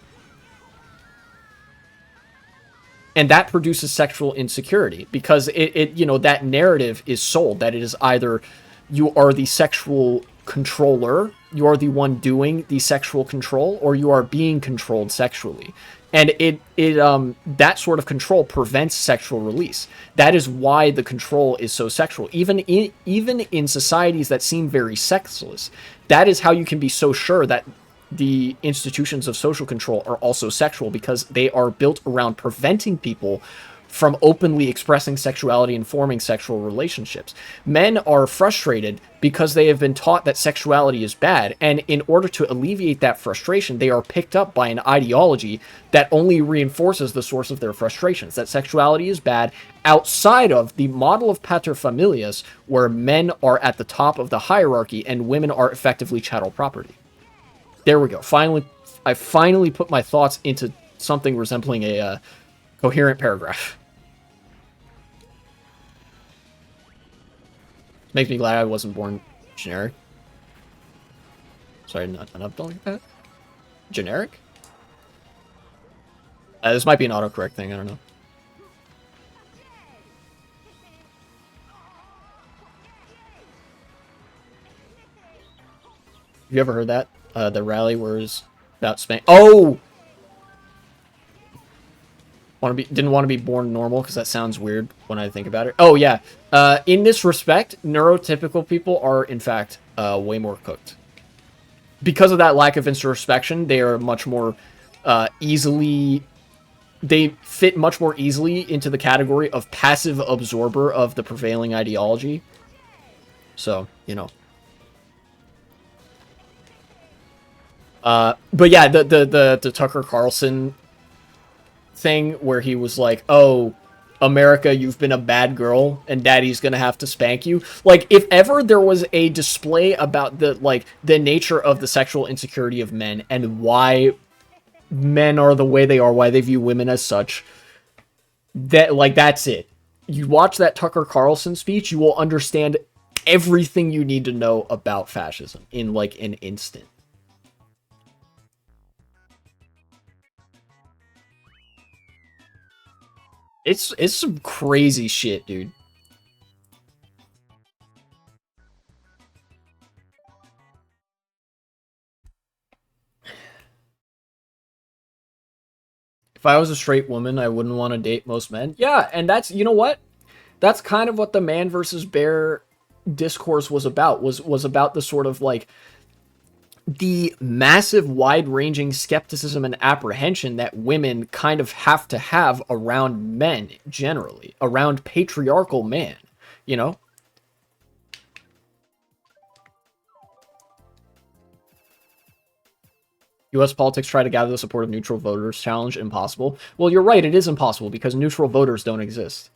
Speaker 1: And that produces sexual insecurity because you know, that narrative is sold that it is either you are the sexual controller, you are the one doing the sexual control, or you are being controlled sexually. And that sort of control prevents sexual release. That is why the control is so sexual. Even in societies that seem very sexless, that is how you can be so sure that the institutions of social control are also sexual, because they are built around preventing people from openly expressing sexuality and forming sexual relationships. Men are frustrated because they have been taught that sexuality is bad, and in order to alleviate that frustration, they are picked up by an ideology that only reinforces the source of their frustrations, that sexuality is bad, outside of the model of paterfamilias, where men are at the top of the hierarchy and women are effectively chattel property. There we go. Finally, I finally put my thoughts into something resembling a coherent paragraph. Makes me glad I wasn't born generic. Sorry, not like that. Generic? This might be an autocorrect thing. I don't know. Have you ever heard that? The rally was about Spain. Oh! Didn't want to be born normal, because that sounds weird when I think about it. Oh, yeah. In this respect, neurotypical people are, in fact, way more cooked. Because of that lack of introspection, they are much more easily... They fit much more easily into the category of passive absorber of the prevailing ideology. So, you know. But yeah, the Tucker Carlson thing where he was like, oh, America, you've been a bad girl and daddy's gonna have to spank you. Like, if ever there was a display about the nature of the sexual insecurity of men and why men are the way they are, why they view women as such, that's it. You watch that Tucker Carlson speech, you will understand everything you need to know about fascism in like an instant. It's some crazy shit, dude. If I was a straight woman, I wouldn't want to date most men. Yeah, and that's, you know what? That's kind of what the man versus bear discourse was about. Was about the sort of like the massive wide-ranging skepticism and apprehension that women kind of have to have around men generally, around patriarchal man, you know? U.S. politics try to gather the support of neutral voters. Challenge impossible. Well, you're right. It is impossible because neutral voters don't exist.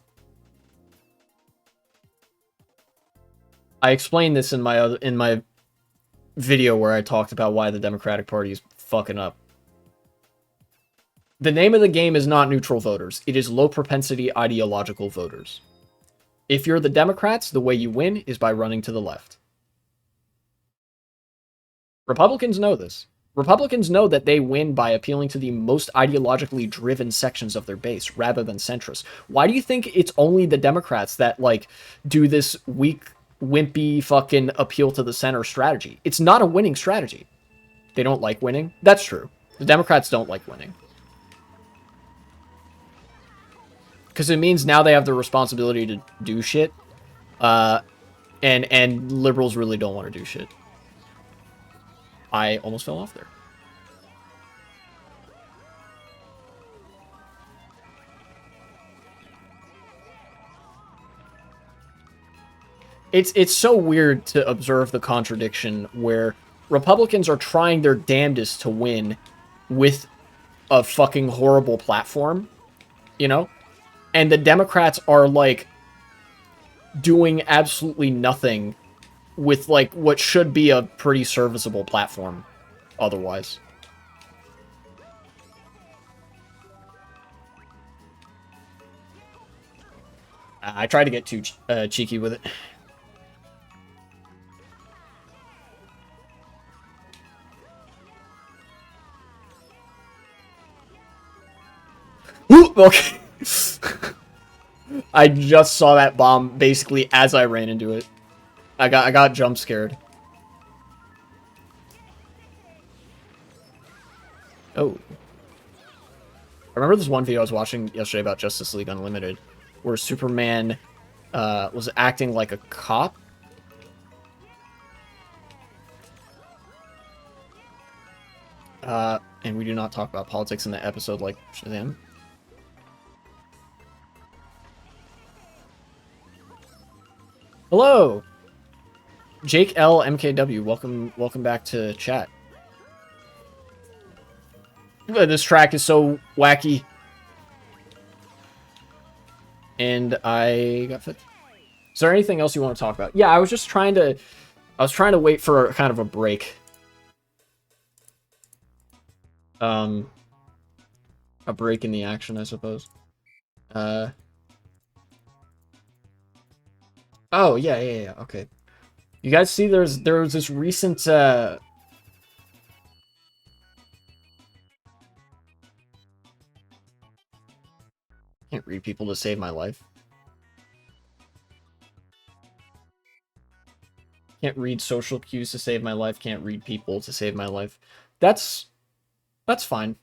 Speaker 1: I explained this in my video where I talked about why the Democratic Party is fucking up. The name of the game is not neutral voters. It is low propensity ideological voters. If you're the Democrats, the way you win is by running to the left. Republicans know this. Republicans know that they win by appealing to the most ideologically driven sections of their base rather than centrists. Why do you think it's only the Democrats that like do this weak, wimpy fucking appeal to the center strategy? It's not a winning strategy. They don't like winning. That's true. The Democrats don't like winning. Because it means now they have the responsibility to do shit. And liberals really don't want to do shit. I almost fell off there. It's so weird to observe the contradiction where Republicans are trying their damnedest to win with a fucking horrible platform, you know? And the Democrats are, like, doing absolutely nothing with, like, what should be a pretty serviceable platform otherwise. I tried to get too cheeky with it. Ooh, okay. I just saw that bomb basically as I ran into it. I got jump scared. Oh. I remember this one video I was watching yesterday about Justice League Unlimited, where Superman was acting like a cop. And we do not talk about politics in the episode like Shazam. Hello! Jake L. MKW, welcome back to chat. This track is so wacky. And I got fit. Is there anything else you want to talk about? Yeah, I was trying to wait for kind of a break. A break in the action, I suppose. Oh, yeah, okay. You guys see there was this recent, can't read people to save my life. Can't read social cues to save my life, can't read people to save my life. That's fine.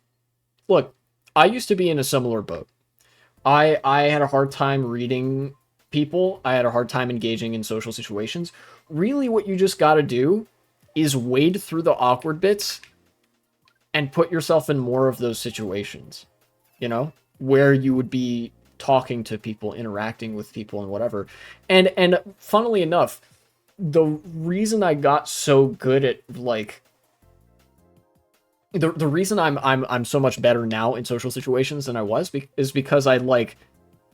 Speaker 1: Look, I used to be in a similar boat. I had a hard time reading people. I had a hard time engaging in social situations. Really, what you just got to do is wade through the awkward bits and put yourself in more of those situations, you know, where you would be talking to people, interacting with people and whatever. And funnily enough, the reason I got so good at, like, the reason I'm so much better now in social situations than I was is because I, like,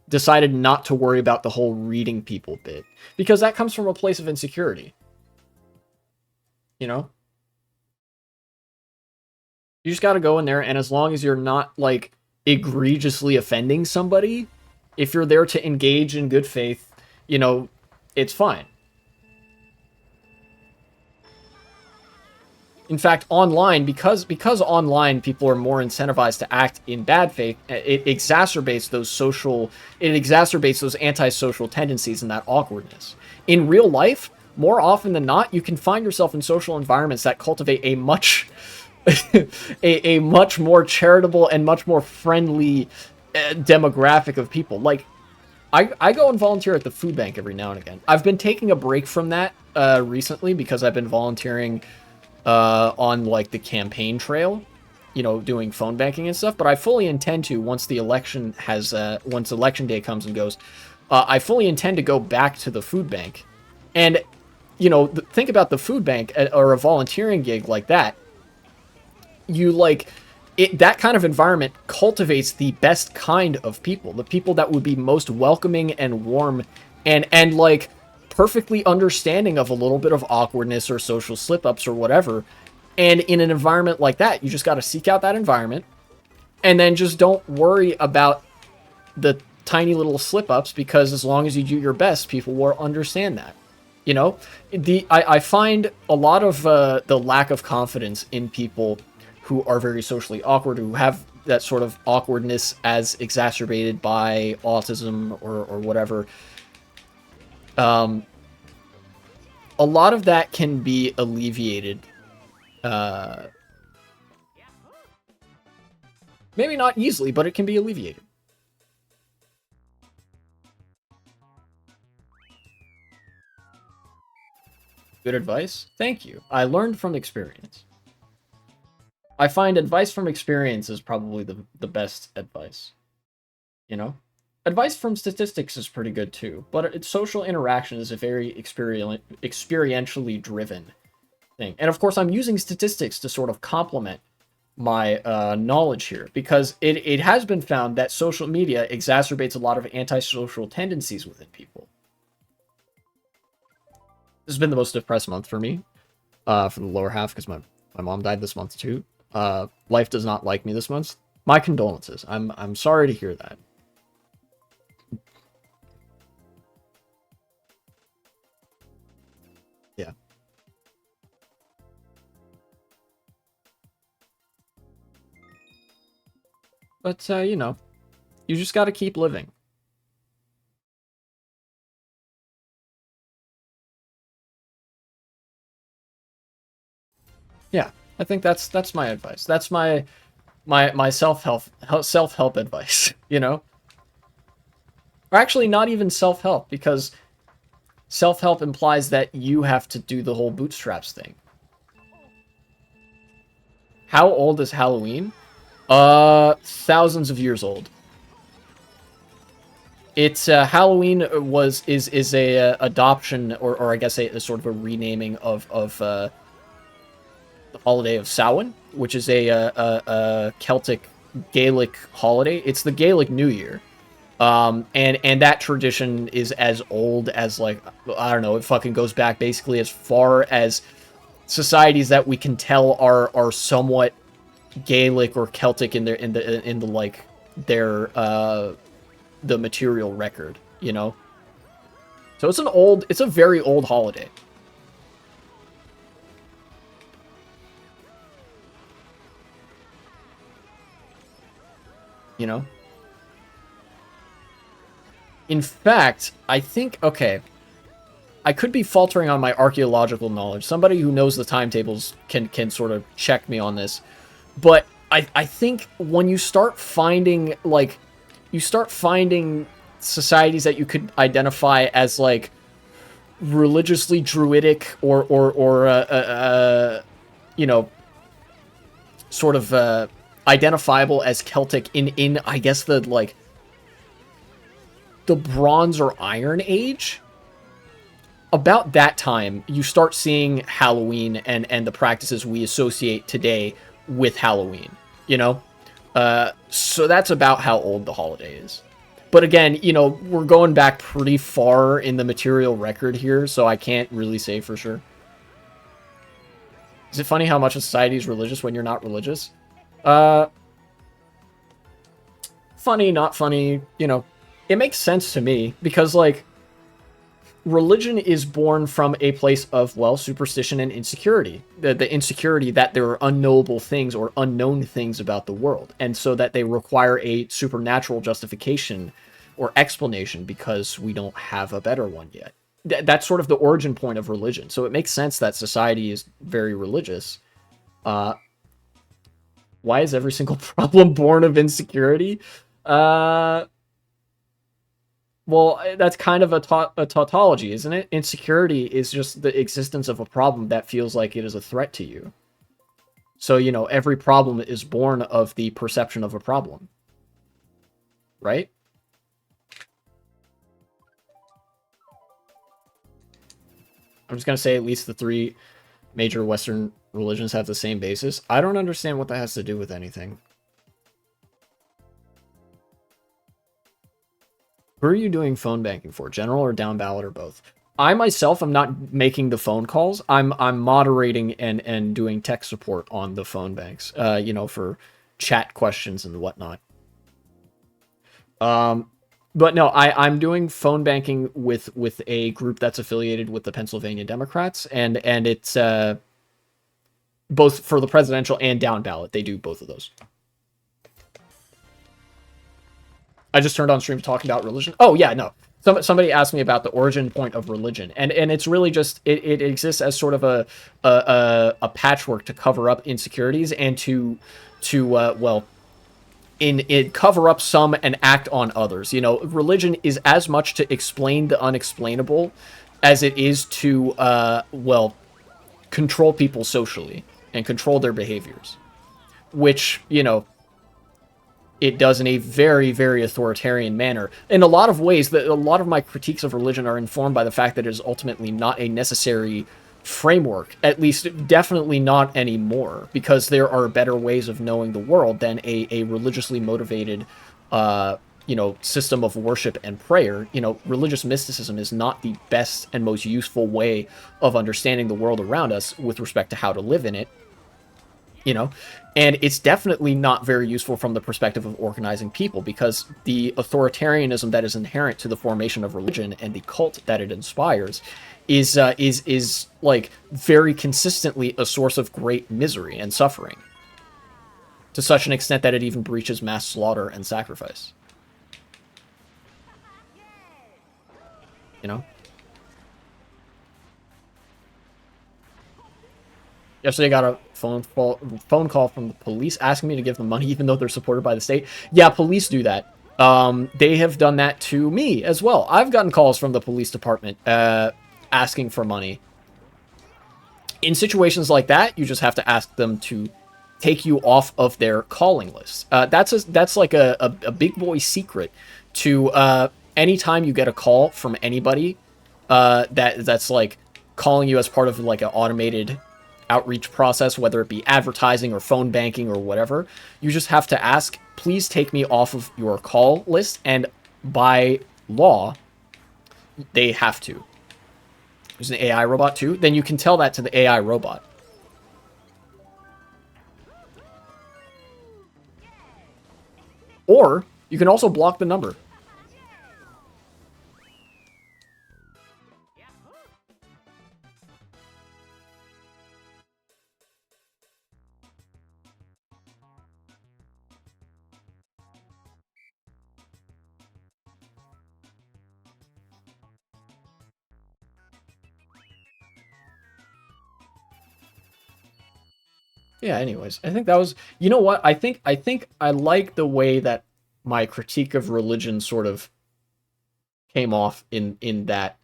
Speaker 1: decided not to worry about the whole reading people bit, because that comes from a place of insecurity. You know? You just got to go in there, and as long as you're not, like, egregiously offending somebody, if you're there to engage in good faith, you know, it's fine. In fact, online, because online people are more incentivized to act in bad faith, it exacerbates those antisocial tendencies and that awkwardness. In real life, more often than not, you can find yourself in social environments that cultivate a much a much more charitable and much more friendly demographic of people. Like, I go and volunteer at the food bank every now and again. I've been taking a break from that recently because I've been volunteering on, like, the campaign trail, you know, doing phone banking and stuff. But I fully intend to, once the election has, once election day comes and goes, I fully intend to go back to the food bank. And, you know, think about the food bank or a volunteering gig like that. You, like, that kind of environment cultivates the best kind of people, the people that would be most welcoming and warm and like perfectly understanding of a little bit of awkwardness or social slip-ups or whatever. And in an environment like that, you just got to seek out that environment and then just don't worry about the tiny little slip-ups, because as long as you do your best, people will understand that. You know, I find a lot of the lack of confidence in people who are very socially awkward, who have that sort of awkwardness as exacerbated by autism or whatever. A lot of that can be alleviated. Maybe not easily, but it can be alleviated. Good advice? Thank you. I learned from experience. I find advice from experience is probably the best advice. You know? Advice from statistics is pretty good too, but social interaction is a very experientially driven thing. And of course, I'm using statistics to sort of complement my knowledge here, because it has been found that social media exacerbates a lot of antisocial tendencies within people. This has been the most depressed month for me, for the lower half, because my mom died this month too. Life does not like me this month. My condolences. I'm sorry to hear that. Yeah. But you know, You just got to keep living. Yeah, I think that's my advice. That's my self-help advice, you know? Or actually not even self-help, because self-help implies that you have to do the whole bootstraps thing. How old is Halloween? Thousands of years old. It's Halloween is a adoption, or I guess a sort of a renaming of the holiday of Samhain, which is a Celtic Gaelic holiday. It's the Gaelic New Year. And that tradition is as old as, like, I don't know, it fucking goes back basically as far as societies that we can tell are somewhat Gaelic or Celtic in the like their the material record, you know? So it's a very old holiday. You know? In fact, I think, okay, I could be faltering on my archaeological knowledge. Somebody who knows the timetables can sort of check me on this. But I think when you start finding, like, societies that you could identify as, like, religiously druidic or you know, sort of identifiable as Celtic in I guess the, like, the Bronze or Iron Age. About that time, you start seeing Halloween and the practices we associate today with Halloween, you know? So that's about how old the holiday is. But again, you know, we're going back pretty far in the material record here, so I can't really say for sure. Is it funny how much of society is religious when you're not religious? Funny, not funny, you know. It makes sense to me, because, like, religion is born from a place of, well, superstition and insecurity. The insecurity that there are unknowable things or unknown things about the world, and so that they require a supernatural justification or explanation because we don't have a better one yet. That's sort of the origin point of religion. So it makes sense that society is very religious. Why is every single problem born of insecurity? Well, that's kind of a tautology, isn't it? Insecurity is just the existence of a problem that feels like it is a threat to you. So, you know, every problem is born of the perception of a problem. Right? I'm just going to say at least the three major Western religions have the same basis. I don't understand what that has to do with anything. Who are you doing phone banking for? General or down ballot or both? I myself am not making the phone calls. I'm moderating and doing tech support on the phone banks. You know, for chat questions and whatnot. But no, I'm doing phone banking with a group that's affiliated with the Pennsylvania Democrats, and it's both for the presidential and down ballot. They do both of those. I just turned on stream talking about religion. Oh yeah, no. Somebody asked me about the origin point of religion, and it's really just it exists as sort of a patchwork to cover up insecurities and to well, in cover up some and act on others. You know, religion is as much to explain the unexplainable as it is to well, control people socially and control their behaviors, which, you know, it does in a very, very authoritarian manner. In a lot of ways, a lot of my critiques of religion are informed by the fact that it is ultimately not a necessary framework, at least definitely not anymore, because there are better ways of knowing the world than a religiously motivated, you know, system of worship and prayer. You know, religious mysticism is not the best and most useful way of understanding the world around us with respect to how to live in it. You know, and it's definitely not very useful from the perspective of organizing people, because the authoritarianism that is inherent to the formation of religion and the cult that it inspires is like very consistently a source of great misery and suffering, to such an extent that it even breaches mass slaughter and sacrifice. you know? Yesterday I got a phone call from the police asking me to give them money even though they're supported by the state. Yeah, police do that. They have done that to me as well. I've gotten calls from the police department asking for money. In situations like that, you just have to ask them to take you off of their calling list. That's like a big boy secret to anytime you get a call from anybody that's like calling you as part of like an automated outreach process, whether it be advertising or phone banking or whatever, you just have to ask, please take me off of your call list, and by law, they have to. There's an AI robot too, then you can tell that to the AI robot. Or you can also block the number. Yeah, anyways, I think that was, you know what? I think I like the way that my critique of religion sort of came off in that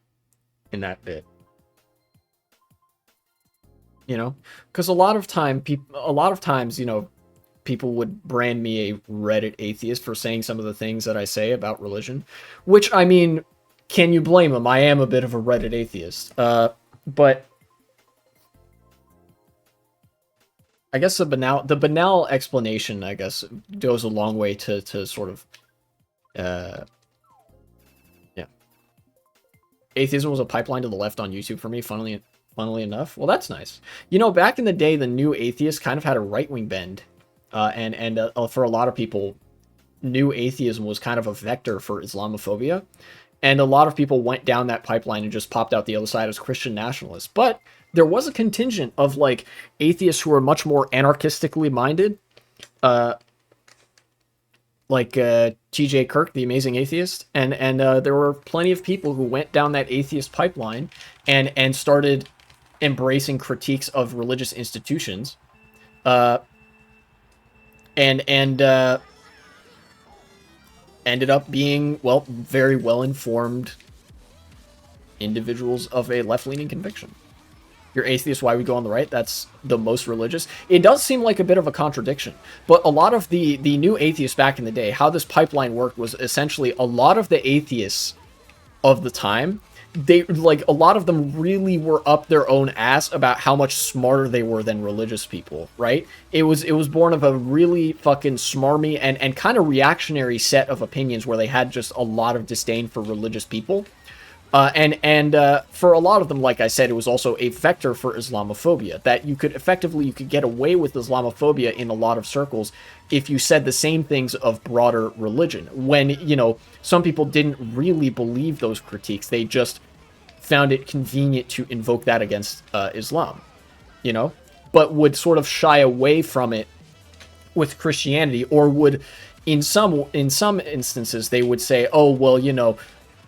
Speaker 1: bit. You know? Cuz a lot of times, you know, people would brand me a Reddit atheist for saying some of the things that I say about religion, which, I mean, can you blame them? I am a bit of a Reddit atheist. But I guess the banal explanation, I guess, goes a long way to sort of, yeah. Atheism was a pipeline to the left on YouTube for me, funnily enough. Well, that's nice. You know, back in the day, the New Atheist kind of had a right-wing bend, and for a lot of people, New Atheism was kind of a vector for Islamophobia, and a lot of people went down that pipeline and just popped out the other side as Christian nationalists. But there was a contingent of like atheists who were much more anarchistically minded, like T.J. Kirk, the Amazing Atheist, and there were plenty of people who went down that atheist pipeline and started embracing critiques of religious institutions, and ended up being, well, very well-informed individuals of a left-leaning conviction. You're atheist, why would you go on the right? That's the most religious. It does seem like a bit of a contradiction, but a lot of the new atheists back in the day, how this pipeline worked was essentially a lot of the atheists of the time, they, like, a lot of them really were up their own ass about how much smarter they were than religious people, right? It was for of a really fucking smarmy and kind of reactionary set of opinions where they had just a lot of disdain for religious people. And for a lot of them, like I said, it was also a vector for Islamophobia, that you could get away with Islamophobia in a lot of circles if you said the same things of broader religion, when, you know, some people didn't really believe those critiques. They just found it convenient to invoke that against Islam, you know, but would sort of shy away from it with Christianity, or would, in some instances, they would say, oh, well, you know,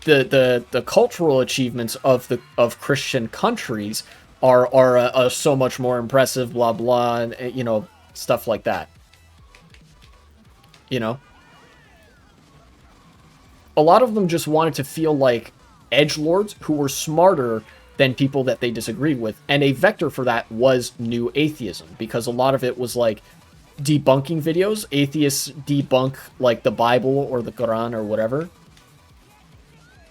Speaker 1: the cultural achievements of Christian countries are so much more impressive, blah blah, and, you know, stuff like that. You know, a lot of them just wanted to feel like edgelords who were smarter than people that they disagreed with, and a vector for that was New Atheism, because a lot of it was like debunking videos. Atheists debunk like the Bible or the Quran or whatever.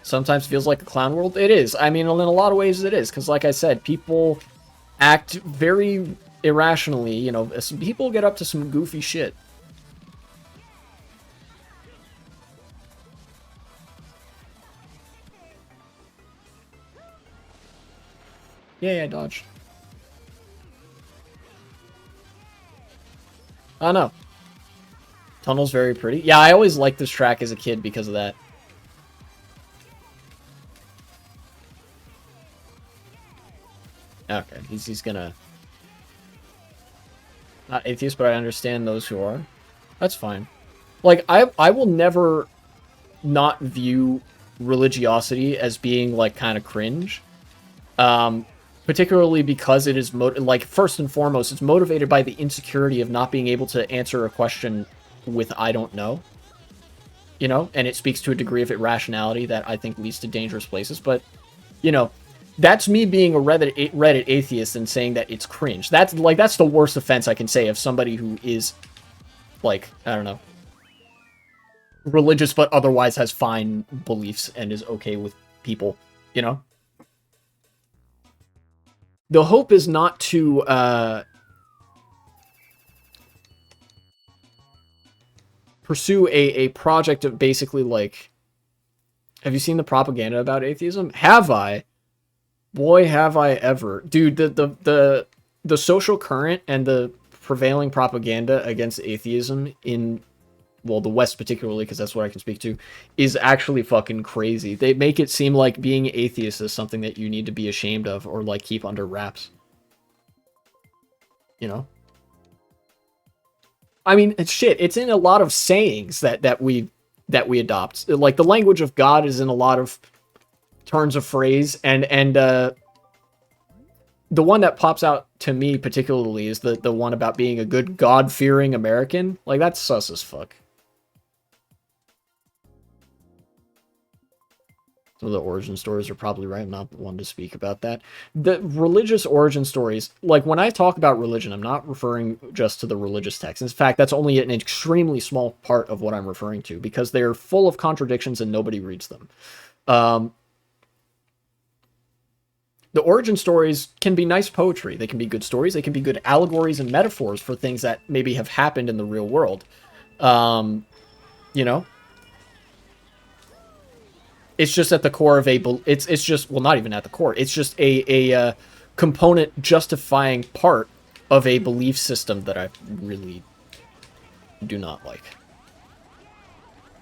Speaker 1: Sometimes feels like a clown world. It is. I mean, in a lot of ways it is, because like I said, people act very irrationally. You know, people get up to some goofy shit. Yeah, dodge. Oh no. Tunnel's very pretty. Yeah, I always liked this track as a kid because of that. Okay, he's gonna... Not atheist, but I understand those who are. That's fine. Like, I will never not view religiosity as being like kind of cringe. Particularly because it is like first and foremost, it's motivated by the insecurity of not being able to answer a question with "I don't know," you know, and it speaks to a degree of irrationality that I think leads to dangerous places. But you know, that's me being a Reddit atheist and saying that it's cringe. That's the worst offense I can say of somebody who is like, I don't know, religious but otherwise has fine beliefs and is okay with people, you know. The hope is not to pursue a project of basically like, have you seen the propaganda about atheism? Have I? Boy, have I ever. Dude, the social current and the prevailing propaganda against atheism in, well, the West particularly, because that's what I can speak to, is actually fucking crazy. They make it seem like being atheist is something that you need to be ashamed of or like keep under wraps. You know? I mean, it's shit. It's in a lot of sayings that we adopt. Like the language of God is in a lot of turns of phrase, and the one that pops out to me particularly is the one about being a good God-fearing American. Like, that's sus as fuck. Some of the origin stories are probably right. I'm not the one to speak about that. The religious origin stories, like when I talk about religion, I'm not referring just to the religious texts. In fact, that's only an extremely small part of what I'm referring to, because they're full of contradictions and nobody reads them. The origin stories can be nice poetry. They can be good stories. They can be good allegories and metaphors for things that maybe have happened in the real world. You know? It's just at the core of it's just, well, not even at the core. It's just a component justifying part of a belief system that I really do not like.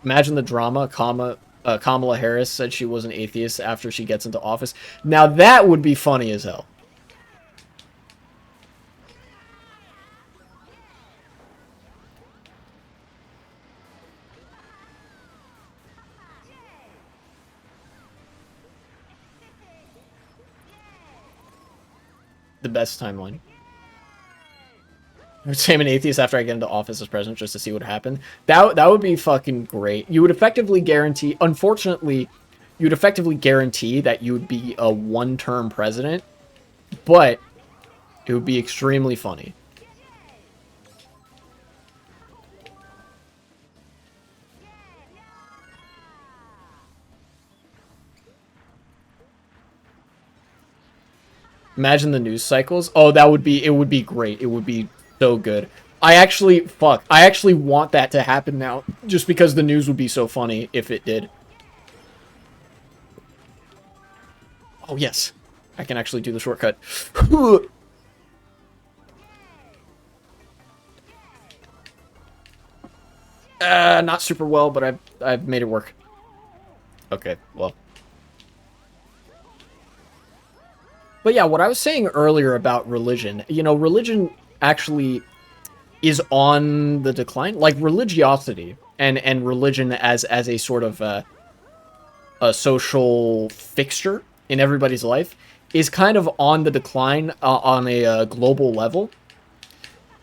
Speaker 1: Imagine the drama. Kamala Harris said she was an atheist after she gets into office. Now that would be funny as hell. The best timeline. I would say I'm an atheist after I get into office as president just to see what happened. That would be fucking great. You would effectively guarantee, unfortunately, you'd effectively guarantee that you would be a one-term president, but it would be extremely funny. Imagine the news cycles. Oh, it would be great. It would be so good. I actually want that to happen now, just because the news would be so funny if it did. Oh, yes. I can actually do the shortcut. Not super well, but I've made it work. Okay, well. But yeah, what I was saying earlier about religion, you know, religion actually is on the decline. Like religiosity and religion as a sort of a social fixture in everybody's life is kind of on the decline on a global level.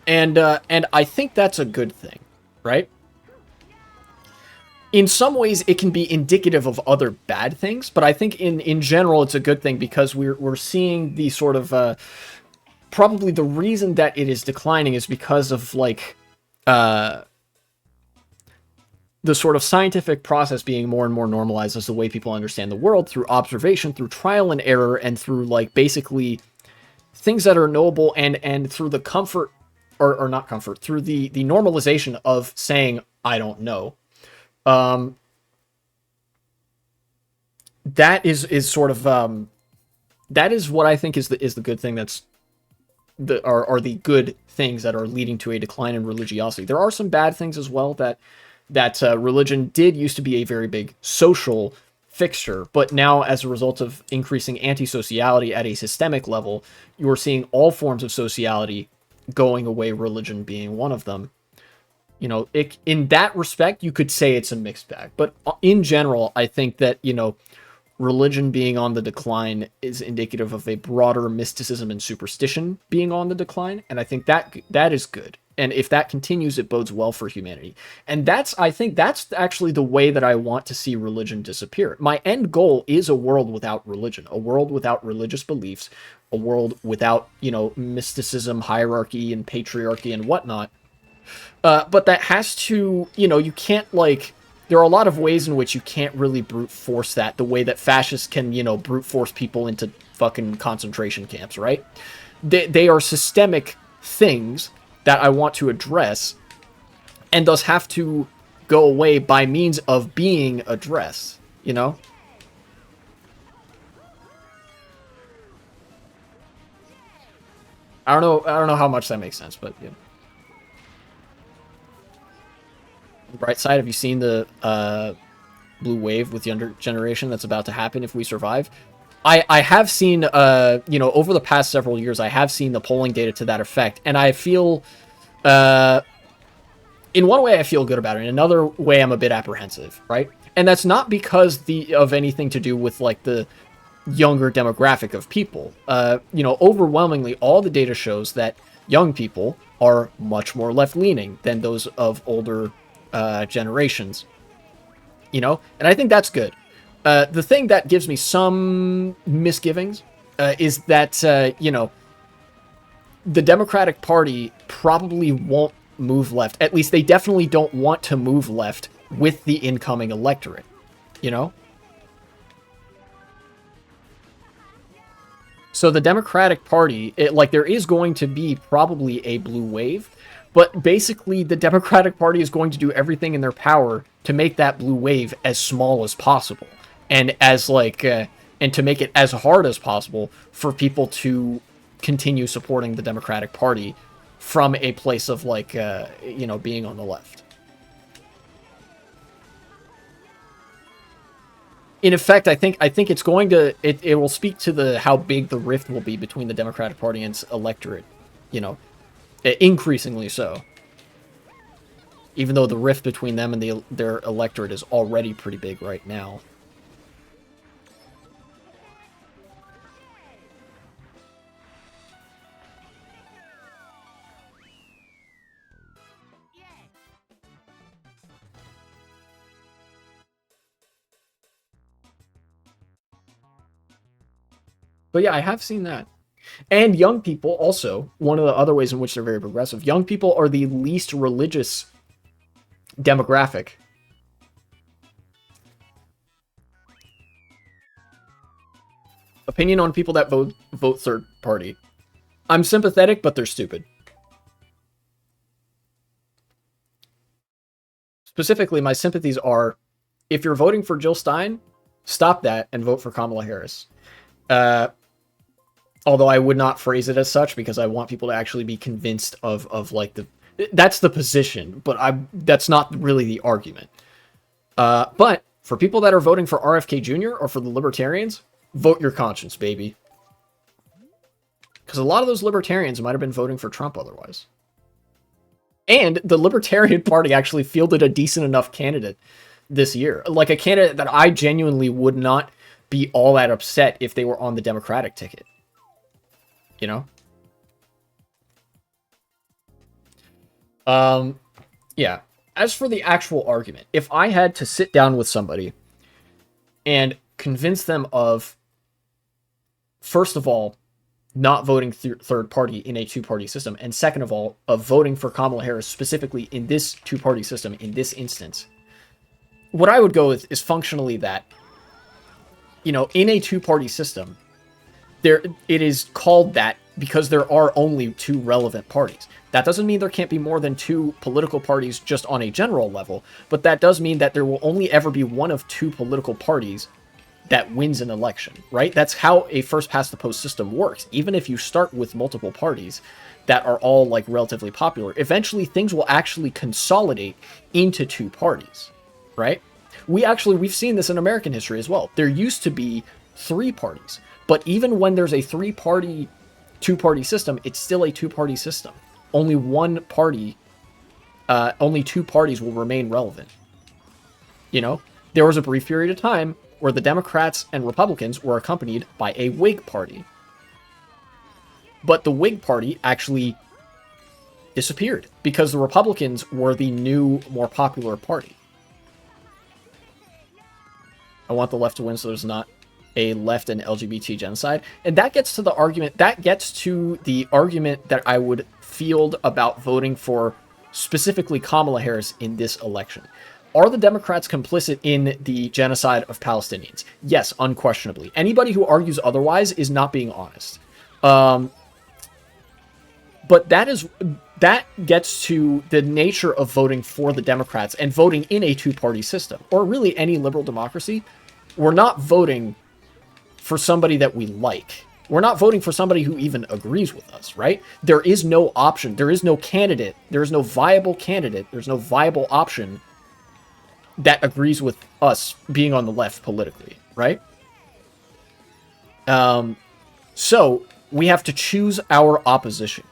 Speaker 1: And I think that's a good thing, right? In some ways, it can be indicative of other bad things, but I think in general, it's a good thing because we're seeing the sort of probably the reason that it is declining is because of like the sort of scientific process being more and more normalized as the way people understand the world through observation, through trial and error, and through like basically things that are knowable, and through the comfort or not comfort, through the normalization of saying I don't know. That is sort of that is what I think is the good thing. That's are the good things that are leading to a decline in religiosity. There are some bad things as well, that religion did used to be a very big social fixture, but now as a result of increasing anti-sociality at a systemic level, you're seeing all forms of sociality going away, religion being one of them. You know, in that respect, you could say it's a mixed bag. But in general, I think that, you know, religion being on the decline is indicative of a broader mysticism and superstition being on the decline, and I think that is good. And if that continues, it bodes well for humanity. And I think that's actually the way that I want to see religion disappear. My end goal is a world without religion, a world without religious beliefs, a world without, you know, mysticism, hierarchy, and patriarchy and whatnot. But that has to, you know, you can't, like, there are a lot of ways in which you can't really brute force that, the way that fascists can, you know, brute force people into fucking concentration camps, right? They are systemic things that I want to address, and thus have to go away by means of being addressed, you know? I don't know how much that makes sense, but yeah. Bright side, have you seen the blue wave with younger generation that's about to happen if we survive? I have seen, you know, over the past several years, I have seen the polling data to that effect, and I feel, in one way, I feel good about it. In another way, I'm a bit apprehensive, right? And that's not because of anything to do with, like, the younger demographic of people. You know, overwhelmingly, all the data shows that young people are much more left-leaning than those of older generations, you know, and I think that's good. The thing that gives me some misgivings is that, you know, the Democratic Party probably won't move left. At least they definitely don't want to move left with the incoming electorate, you know? So the Democratic Party, like, there is going to be probably a blue wave, but basically the Democratic Party is going to do everything in their power to make that blue wave as small as possible, and as, like, and to make it as hard as possible for people to continue supporting the Democratic Party from a place of, like, you know, being on the left. In effect, I think it's going to, it will speak to how big the rift will be between the Democratic Party and its electorate, you know, increasingly so. Even though the rift between them and their electorate is already pretty big right now. But yeah, I have seen that. And young people also, one of the other ways in which they're very progressive, young people are the least religious demographic. Opinion on people that vote third party. I'm sympathetic, but they're stupid. Specifically, my sympathies are, if you're voting for Jill Stein, stop that and vote for Kamala Harris. Although I would not phrase it as such, because I want people to actually be convinced of like, that's the position, but that's not really the argument. But for people that are voting for RFK Jr. or for the Libertarians, vote your conscience, baby. Because a lot of those Libertarians might have been voting for Trump otherwise. And the Libertarian Party actually fielded a decent enough candidate this year. Like, a candidate that I genuinely would not be all that upset if they were on the Democratic ticket. You know? Yeah. As for the actual argument, if I had to sit down with somebody and convince them of, first of all, not voting third party in a two-party system, and second of all, of voting for Kamala Harris specifically in this two-party system, in this instance, what I would go with is functionally that, you know, in a two-party system, it is called that because there are only two relevant parties. That doesn't mean there can't be more than two political parties just on a general level, but that does mean that there will only ever be one of two political parties that wins an election, right? That's how a first-past-the-post system works. Even if you start with multiple parties that are all, like, relatively popular, eventually things will actually consolidate into two parties, right? We've seen this in American history as well. There used to be three parties, but even when there's a three-party, two-party system, it's still a two-party system. Only one party only two parties will remain relevant. You know, there was a brief period of time where the Democrats and Republicans were accompanied by a Whig party. But the Whig party actually disappeared because the Republicans were the new, more popular party. I want the left to win so there's not a left and LGBT genocide. And that gets to the argument, that I would field about voting for specifically Kamala Harris in this election. Are the Democrats complicit in the genocide of Palestinians? Yes, unquestionably. Anybody who argues otherwise is not being honest. But that gets to the nature of voting for the Democrats and voting in a two-party system, or really any liberal democracy. We're not voting for somebody that we like. We're not voting for somebody who even agrees with us, right? There is no option. There is no candidate. There is no viable candidate. There's no viable option that agrees with us being on the left politically, right? So we have to choose our opposition.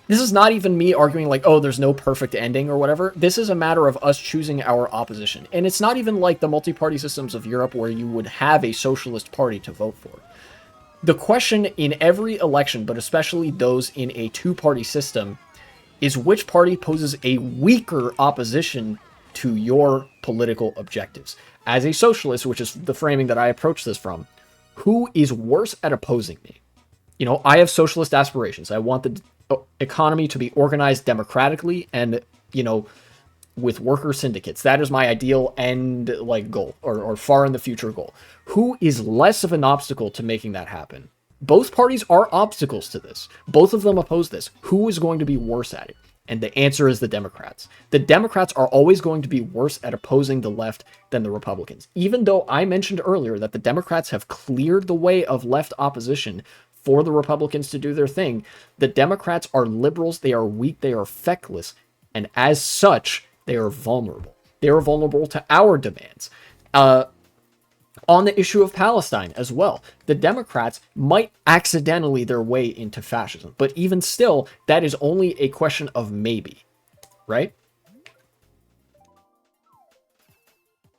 Speaker 1: This is not even me arguing like, oh, there's no perfect ending or whatever. This is a matter of us choosing our opposition. And it's not even like the multi-party systems of Europe where you would have a socialist party to vote for. The question in every election, but especially those in a two-party system, is which party poses a weaker opposition to your political objectives. As a socialist, which is the framing that I approach this from, who is worse at opposing me? You know, I have socialist aspirations. I want the economy to be organized democratically and, you know, with worker syndicates. That is my ideal end, like, goal, or far in the future goal. Who is less of an obstacle to making that happen? Both parties are obstacles to this. Both of them oppose this. Who is going to be worse at it? And the answer is the Democrats. The Democrats are always going to be worse at opposing the left than the Republicans. Even though I mentioned earlier that the Democrats have cleared the way of left opposition for the Republicans to do their thing, the Democrats are liberals, they are weak, they are feckless, and as such, they are vulnerable. They are vulnerable to our demands. On the issue of Palestine as well, the Democrats might accidentally their way into fascism, but even still, that is only a question of maybe, right?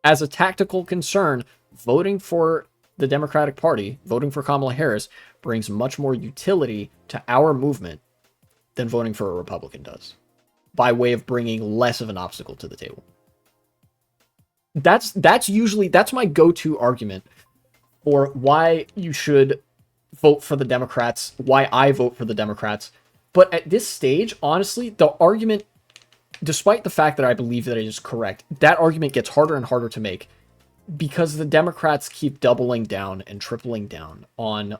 Speaker 1: As a tactical concern, voting for the Democratic Party, voting for Kamala Harris, brings much more utility to our movement than voting for a Republican does, by way of bringing less of an obstacle to the table. That's my go-to argument for why you should vote for the Democrats, why I vote for the Democrats. But at this stage, honestly, the argument, despite the fact that I believe that it is correct, that argument gets harder and harder to make because the Democrats keep doubling down and tripling down on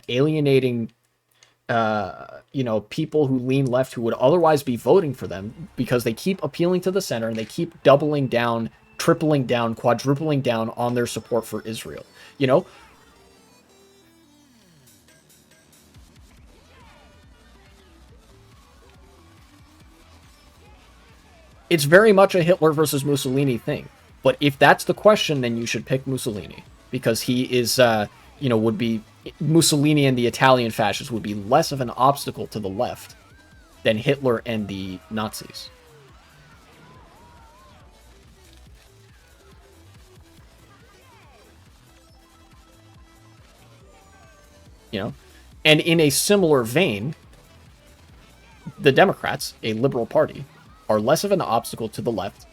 Speaker 1: alienating people who lean left who would otherwise be voting for them, because they keep appealing to the center and they keep doubling down, tripling down, quadrupling down on their support for Israel. You know, it's very much a Hitler versus Mussolini thing. But if that's the question, then you should pick Mussolini, because he is, would be Mussolini and the Italian fascists would be less of an obstacle to the left than Hitler and the Nazis. You know, and in a similar vein, the Democrats, a liberal party, are less of an obstacle to the left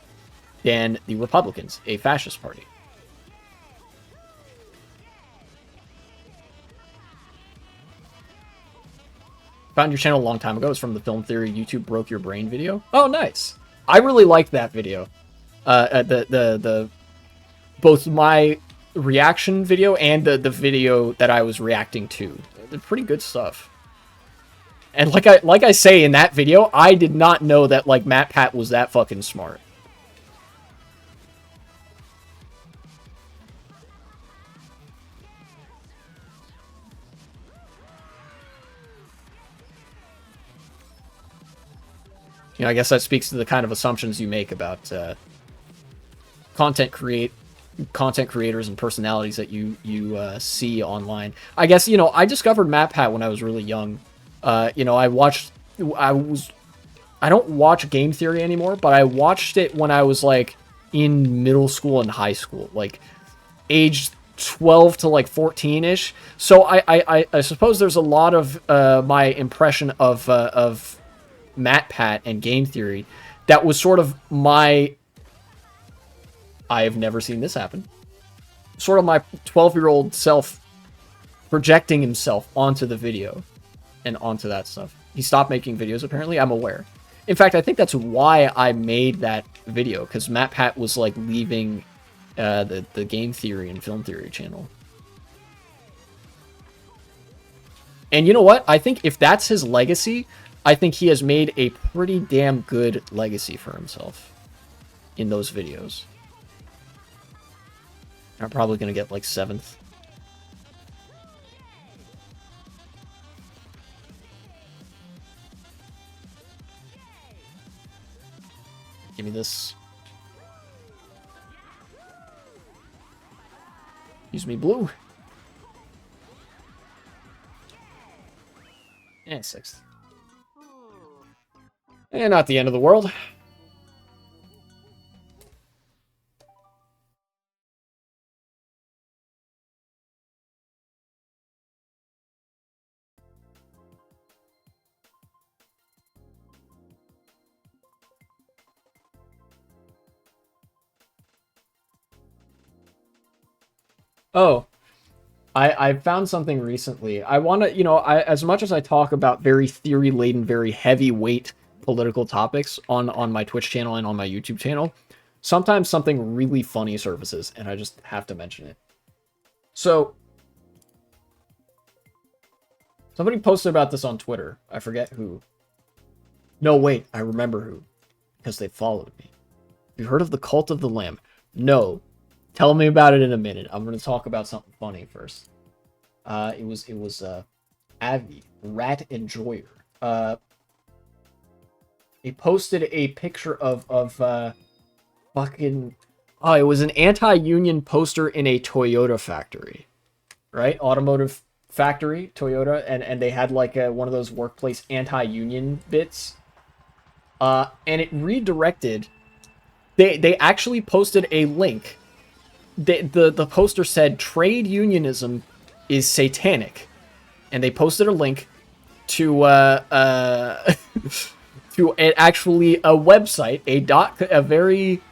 Speaker 1: than the Republicans, a fascist party. Found your channel a long time ago. It's from the Film Theory YouTube Broke Your Brain video. Oh, nice. I really liked that video. Both my reaction video and the video that I was reacting to. They're pretty good stuff. And like I say in that video, I did not know that like MatPat was that fucking smart. You know, I guess that speaks to the kind of assumptions you make about content creators and personalities that you see online. I guess, you know, I discovered MatPat when I was really young. I was I don't watch game theory anymore, but I watched it when I was like in middle school and high school, like aged 12 to like 14-ish. So I suppose there's a lot of my impression of MatPat and game theory that was sort of my... I've never seen this happen. Sort of my 12-year-old self projecting himself onto the video and onto that stuff. He stopped making videos, apparently. I'm aware. In fact, I think that's why I made that video, because MatPat was like leaving the game theory and film theory channel. And you know what? I think if that's his legacy, I think he has made a pretty damn good legacy for himself in those videos. I'm probably going to get like 7th. Give me this. Use me blue. And 6th. And not the end of the world. Oh, I found something recently. I want to, as much as I talk about very theory-laden, very heavyweight political topics on my Twitch channel and on my YouTube channel, sometimes something really funny surfaces, and I just have to mention it. So, somebody posted about this on Twitter. I forget who. No, wait, I remember who. Because they followed me. You heard of the Cult of the Lamb? No. Tell me about it in a minute. I'm going to talk about something funny first. It was Avi, Rat Enjoyer. He posted a picture of fucking... Oh, it was an anti-union poster in a Toyota factory. Right? Automotive factory, Toyota. And they had like one of those workplace anti-union bits. And it redirected... They actually posted a link. The poster said trade unionism is satanic, and they posted a link to to actually a website, a very,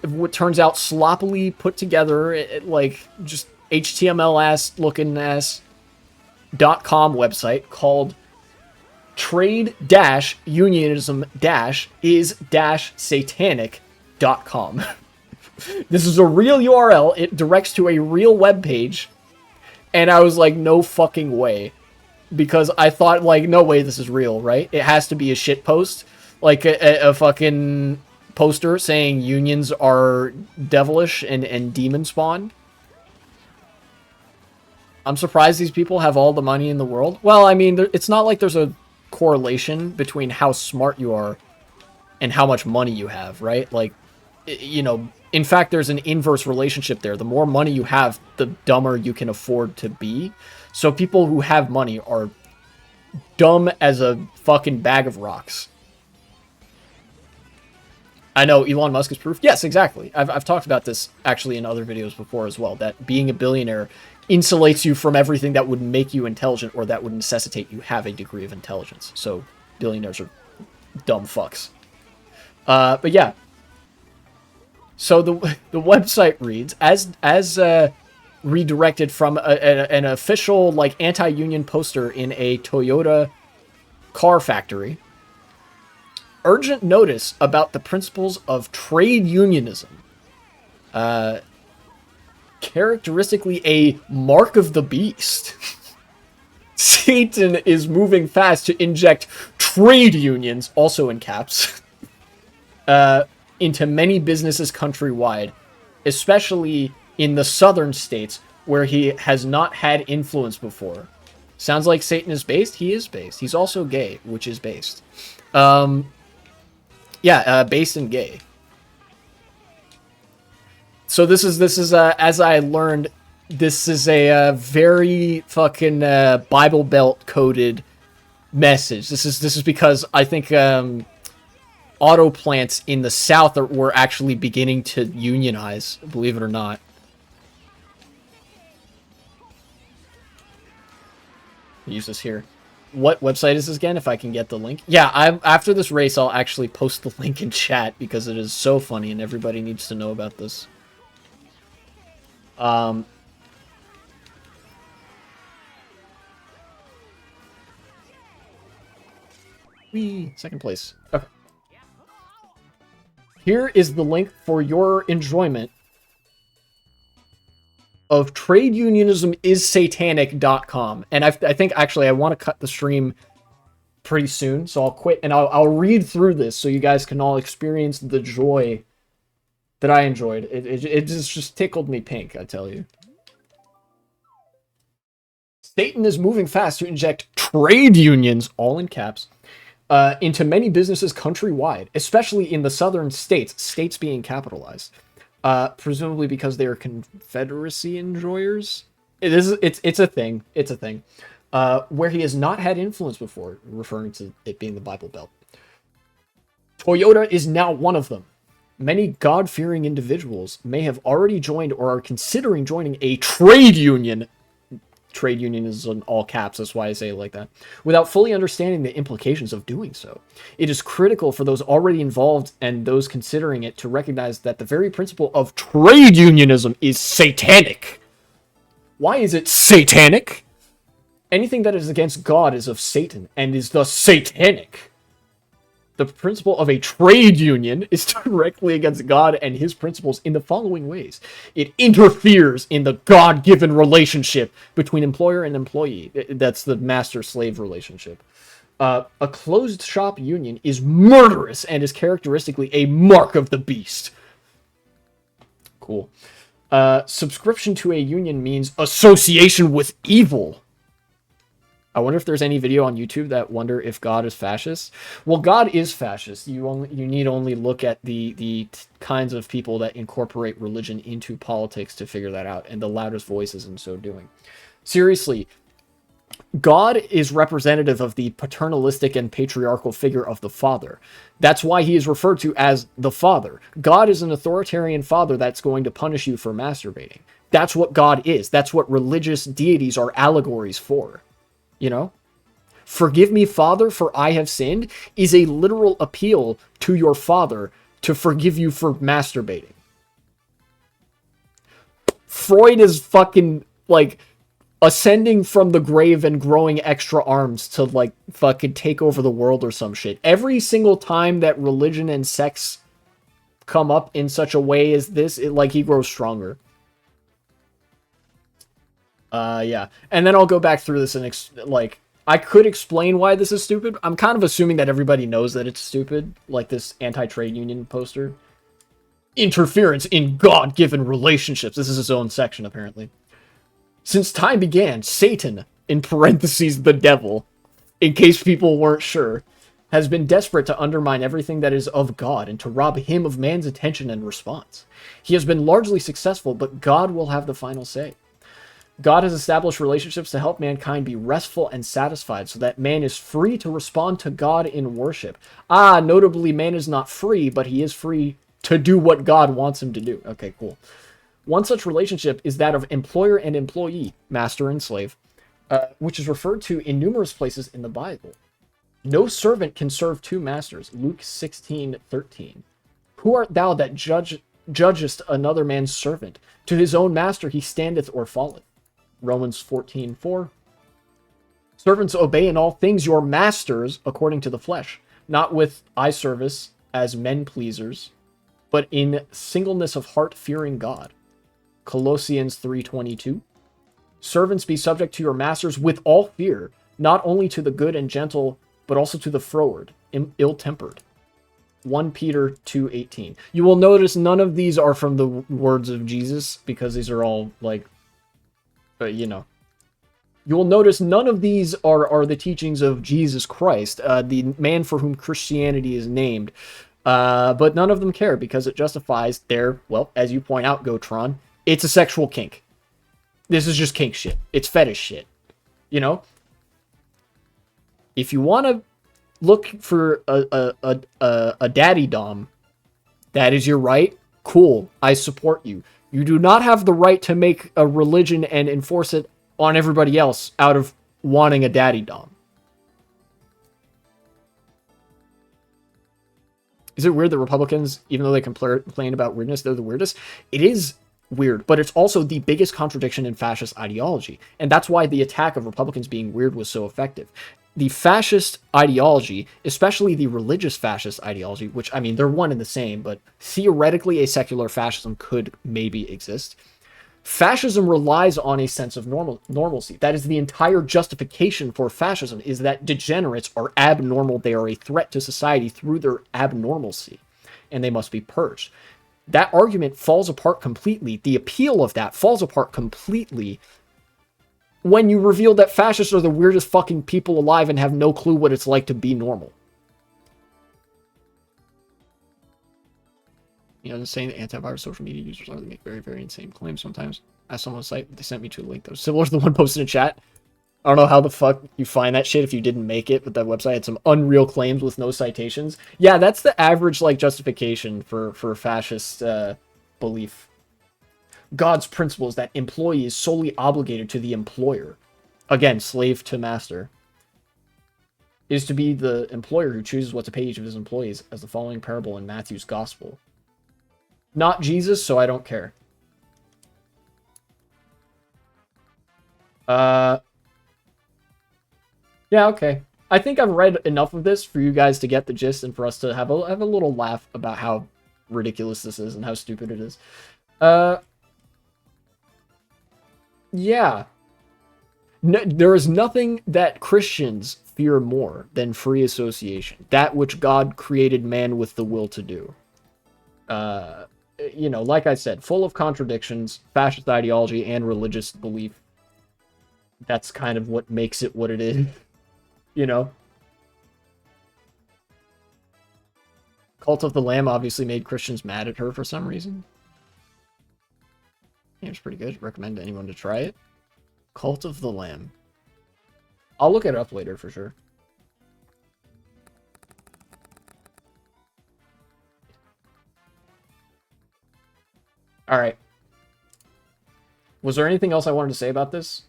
Speaker 1: what turns out, sloppily put together, like just HTML ass looking ass .com website called trade-unionism-is-satanic.com. This is a real URL. It directs to a real web page. And I was like, no fucking way. Because I thought, like, no way this is real, right? It has to be a shit post. Like a fucking poster saying unions are devilish and demon spawn. I'm surprised these people have all the money in the world. Well, I mean, it's not like there's a correlation between how smart you are and how much money you have, right? Like, in fact, there's an inverse relationship there. The more money you have, the dumber you can afford to be. So people who have money are dumb as a fucking bag of rocks. I know Elon Musk is proof. Yes, exactly. I've talked about this actually in other videos before as well, that being a billionaire insulates you from everything that would make you intelligent or that would necessitate you have a degree of intelligence. So billionaires are dumb fucks. But yeah. So the website reads, as redirected from an official like anti-union poster in a Toyota car factory. Urgent notice about the principles of trade unionism. Characteristically a mark of the beast. Satan is moving fast to inject trade unions, also in caps, into many businesses countrywide, especially in the southern states where he has not had influence before. Sounds like Satan is based? He is based. He's also gay, which is based. Based and gay. So this is as I learned, this is a very fucking Bible Belt coded message. This is because I think auto plants in the South were actually beginning to unionize, believe it or not. Use this here. What website is this again, if I can get the link? Yeah, after this race, I'll actually post the link in chat because it is so funny and everybody needs to know about this. Second place. Okay. Here is the link for your enjoyment of tradeunionismisatanic.com. And I think, actually, I want to cut the stream pretty soon, so I'll quit, and I'll read through this so you guys can all experience the joy that I enjoyed. It just tickled me pink, I tell you. Satan is moving fast to inject trade unions, all in caps, into many businesses countrywide, especially in the southern states being capitalized. Presumably because they are Confederacy enjoyers. It's a thing. It's a thing. Where he has not had influence before, referring to it being the Bible Belt. Toyota is now one of them. Many God-fearing individuals may have already joined or are considering joining a trade union. Trade union is in all caps, that's why I say it like that. Without fully understanding the implications of doing so. It is critical for those already involved and those considering it to recognize that the very principle of trade unionism is satanic. Why is it satanic? Anything that is against God is of Satan and is thus satanic. The principle of a trade union is directly against God and his principles in the following ways. It interferes in the God-given relationship between employer and employee. That's the master-slave relationship. A closed-shop union is murderous and is characteristically a mark of the beast. Cool. Subscription to a union means association with evil. I wonder if there's any video on YouTube that wonder if God is fascist. Well, God is fascist. You need only look at the kinds of people that incorporate religion into politics to figure that out, and the loudest voices in so doing. Seriously, God is representative of the paternalistic and patriarchal figure of the Father. That's why he is referred to as the Father. God is an authoritarian father that's going to punish you for masturbating. That's what God is. That's what religious deities are allegories for. You know, forgive me, Father, for I have sinned is a literal appeal to your father to forgive you for masturbating. Freud is fucking, like, ascending from the grave and growing extra arms to, like, fucking take over the world or some shit. Every single time that religion and sex come up in such a way as this, like, he grows stronger. Yeah. And then I'll go back through this and, like, I could explain why this is stupid. I'm kind of assuming that everybody knows that it's stupid, like this anti-trade union poster. Interference in God-given relationships. This is his own section, apparently. Since time began, Satan, in parentheses, the devil, in case people weren't sure, has been desperate to undermine everything that is of God and to rob him of man's attention and response. He has been largely successful, but God will have the final say. God has established relationships to help mankind be restful and satisfied so that man is free to respond to God in worship. Notably, man is not free, but he is free to do what God wants him to do. Okay, cool. One such relationship is that of employer and employee, master and slave, which is referred to in numerous places in the Bible. No servant can serve two masters, Luke 16:13. Who art thou that judgest another man's servant? To his own master he standeth or falleth. Romans 14:4. Servants, obey in all things your masters according to the flesh, not with eye service as men pleasers, but in singleness of heart fearing God. Colossians 3:22. Servants, be subject to your masters with all fear, not only to the good and gentle, but also to the froward, ill-tempered. 1 Peter 2:18. You will notice none of these are from the words of Jesus, because these are all, like, you know. You will notice none of these are the teachings of Jesus Christ, the man for whom Christianity is named. But none of them care, because it justifies their, well, as you point out, Gotron, it's a sexual kink. This is just kink shit. It's fetish shit. You know? If you want to look for a daddy dom, that is your right. Cool. I support you. You do not have the right to make a religion and enforce it on everybody else out of wanting a daddy dom. Is it weird that Republicans, even though they complain about weirdness, they're the weirdest? It is weird, but it's also the biggest contradiction in fascist ideology. And that's why the attack of Republicans being weird was so effective. The fascist ideology, especially the religious fascist ideology, which, I mean, they're one and the same, but theoretically a secular fascism could maybe exist. Fascism relies on a sense of normalcy. That is the entire justification for fascism, is that degenerates are abnormal. They are a threat to society through their abnormalcy, and they must be purged. That argument falls apart completely. The appeal of that falls apart completely when you reveal that fascists are the weirdest fucking people alive and have no clue what it's like to be normal. You know, saying that antivirus social media users are, they make very, very insane claims sometimes. As someone site, they sent me to a link that was similar to the one posted in chat. I don't know how the fuck you find that shit if you didn't make it, but that website had some unreal claims with no citations. Yeah, that's the average, like, justification for fascist belief. God's principle is that employee is solely obligated to the employer. Again, slave to master. Is to be the employer who chooses what to pay each of his employees, as the following parable in Matthew's gospel. Not Jesus, so I don't care. Yeah, okay. I think I've read enough of this for you guys to get the gist and for us to have a little laugh about how ridiculous this is and how stupid it is. Yeah. No, there is nothing that Christians fear more than free association. That which God created man with the will to do. You know, like I said, full of contradictions, fascist ideology, and religious belief. That's kind of what makes it what it is. You know? Cult of the Lamb obviously made Christians mad at her for some reason. Yeah, it's pretty good. Recommend anyone to try it. Cult of the Lamb. I'll look it up later for sure. Alright. Was there anything else I wanted to say about this?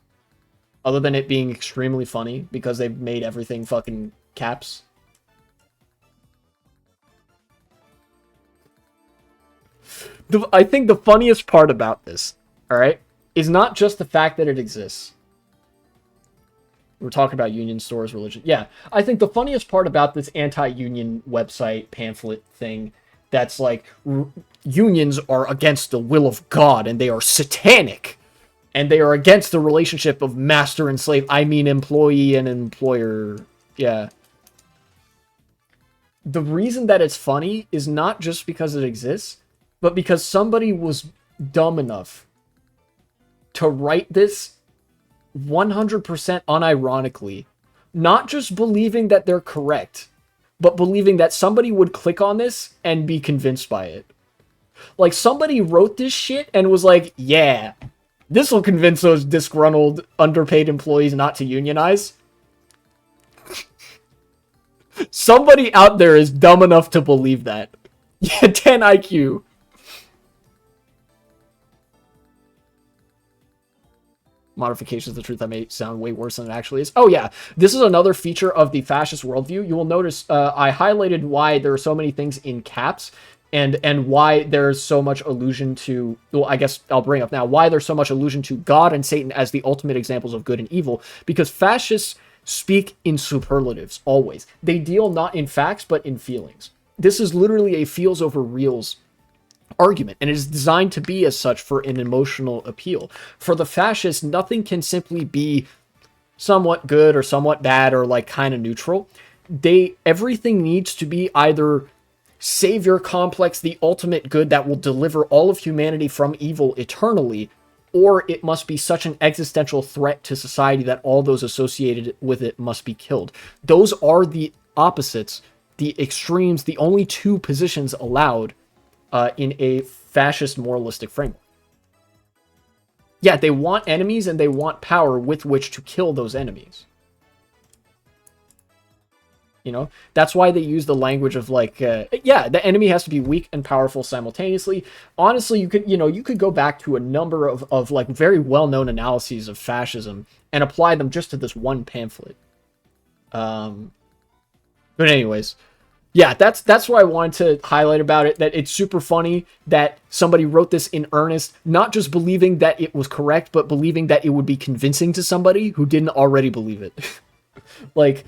Speaker 1: Other than it being extremely funny because they've made everything fucking caps? I think the funniest part about this, alright, is not just the fact that it exists. We're talking about union stores, religion. Yeah, I think the funniest part about this anti-union website pamphlet thing that's like, unions are against the will of God and they are satanic. And they are against the relationship of master and slave. I mean employee and employer. Yeah. The reason that it's funny is not just because it exists, but because somebody was dumb enough to write this 100% unironically. Not just believing that they're correct, but believing that somebody would click on this and be convinced by it. Like, somebody wrote this shit and was like, yeah, this will convince those disgruntled, underpaid employees not to unionize. Somebody out there is dumb enough to believe that. Yeah, 10 IQ. Modifications of the truth that may sound way worse than it actually is. Oh yeah, this is another feature of the fascist worldview. You will notice I highlighted why there are so many things in caps. And why there's so much allusion to, well, I guess I'll bring up now, why there's so much allusion to God and Satan as the ultimate examples of good and evil. Because fascists speak in superlatives, always. They deal not in facts, but in feelings. This is literally a feels over reals argument, and it is designed to be as such for an emotional appeal. For the fascists, nothing can simply be somewhat good or somewhat bad or like kind of neutral. Everything needs to be either savior complex, the ultimate good that will deliver all of humanity from evil eternally, or it must be such an existential threat to society that all those associated with it must be killed. Those are the opposites, the extremes, the only two positions allowed in a fascist moralistic framework. Yeah, they want enemies and they want power with which to kill those enemies. You know, that's why they use the language of like, yeah, the enemy has to be weak and powerful simultaneously. Honestly, you could go back to a number of like very well-known analyses of fascism and apply them just to this one pamphlet. But anyways, yeah, that's what I wanted to highlight about it, that it's super funny that somebody wrote this in earnest, not just believing that it was correct, but believing that it would be convincing to somebody who didn't already believe it. Like,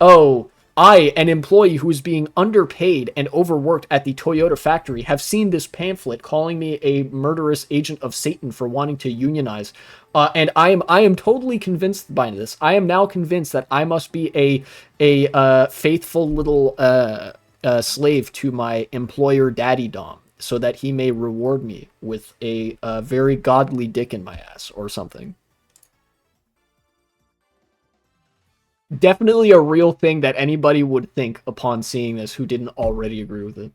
Speaker 1: oh, I, an employee who is being underpaid and overworked at the Toyota factory, have seen this pamphlet calling me a murderous agent of Satan for wanting to unionize. And I am totally convinced by this. I am now convinced that I must be a faithful little slave to my employer daddy Dom, so that he may reward me with a very godly dick in my ass or something. Definitely a real thing that anybody would think upon seeing this who didn't already agree with it.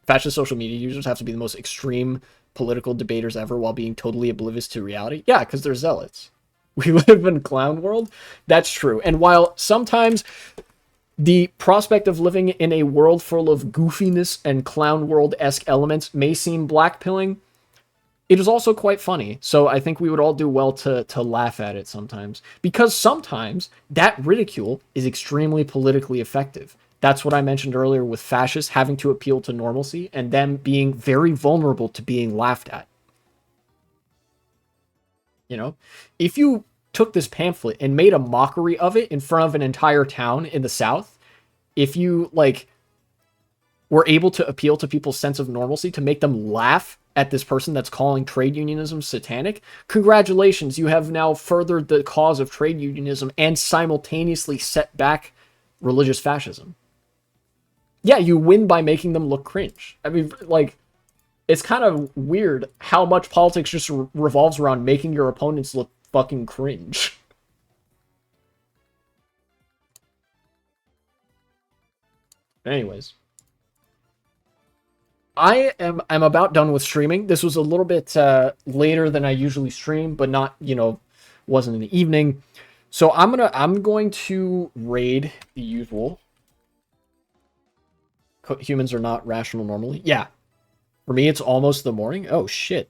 Speaker 1: Fascist social media users have to be the most extreme political debaters ever while being totally oblivious to reality. Yeah, because they're zealots. We live in a clown world. That's true. And while sometimes the prospect of living in a world full of goofiness and clown world-esque elements may seem blackpilling, it is also quite funny. So I think we would all do well to laugh at it sometimes. Because sometimes that ridicule is extremely politically effective. That's what I mentioned earlier with fascists having to appeal to normalcy and them being very vulnerable to being laughed at. You know, if you took this pamphlet and made a mockery of it in front of an entire town in the South, if you like were able to appeal to people's sense of normalcy to make them laugh at this person that's calling trade unionism satanic, congratulations, you have now furthered the cause of trade unionism and simultaneously set back religious fascism. Yeah, you win by making them look cringe. I mean, like, it's kind of weird how much politics just revolves around making your opponents look fucking cringe. Anyways, I'm about done with streaming. This was a little bit later than I usually stream, but not, wasn't in the evening. So I'm going to raid the usual. Humans are not rational normally. Yeah. For me, it's almost the morning. Oh, shit.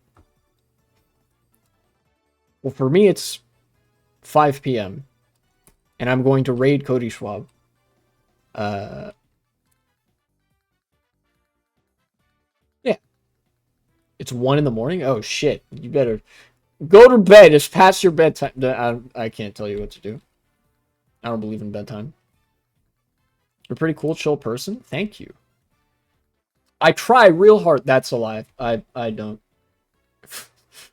Speaker 1: Well, for me, it's 5 p.m. And I'm going to raid Cody Schwab. Yeah. It's 1 in the morning? Oh, shit. You better go to bed. It's past your bedtime. I can't tell you what to do. I don't believe in bedtime. You're a pretty cool, chill person. Thank you. I try real hard. That's a lie. I don't.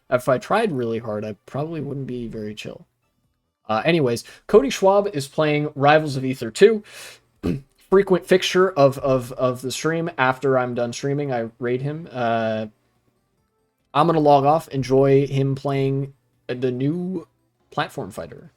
Speaker 1: If I tried really hard, I probably wouldn't be very chill. Anyways, Cody Schwab is playing Rivals of Ether 2. Frequent fixture of the stream. After I'm done streaming, I raid him. I'm going to log off, enjoy him playing the new platform fighter.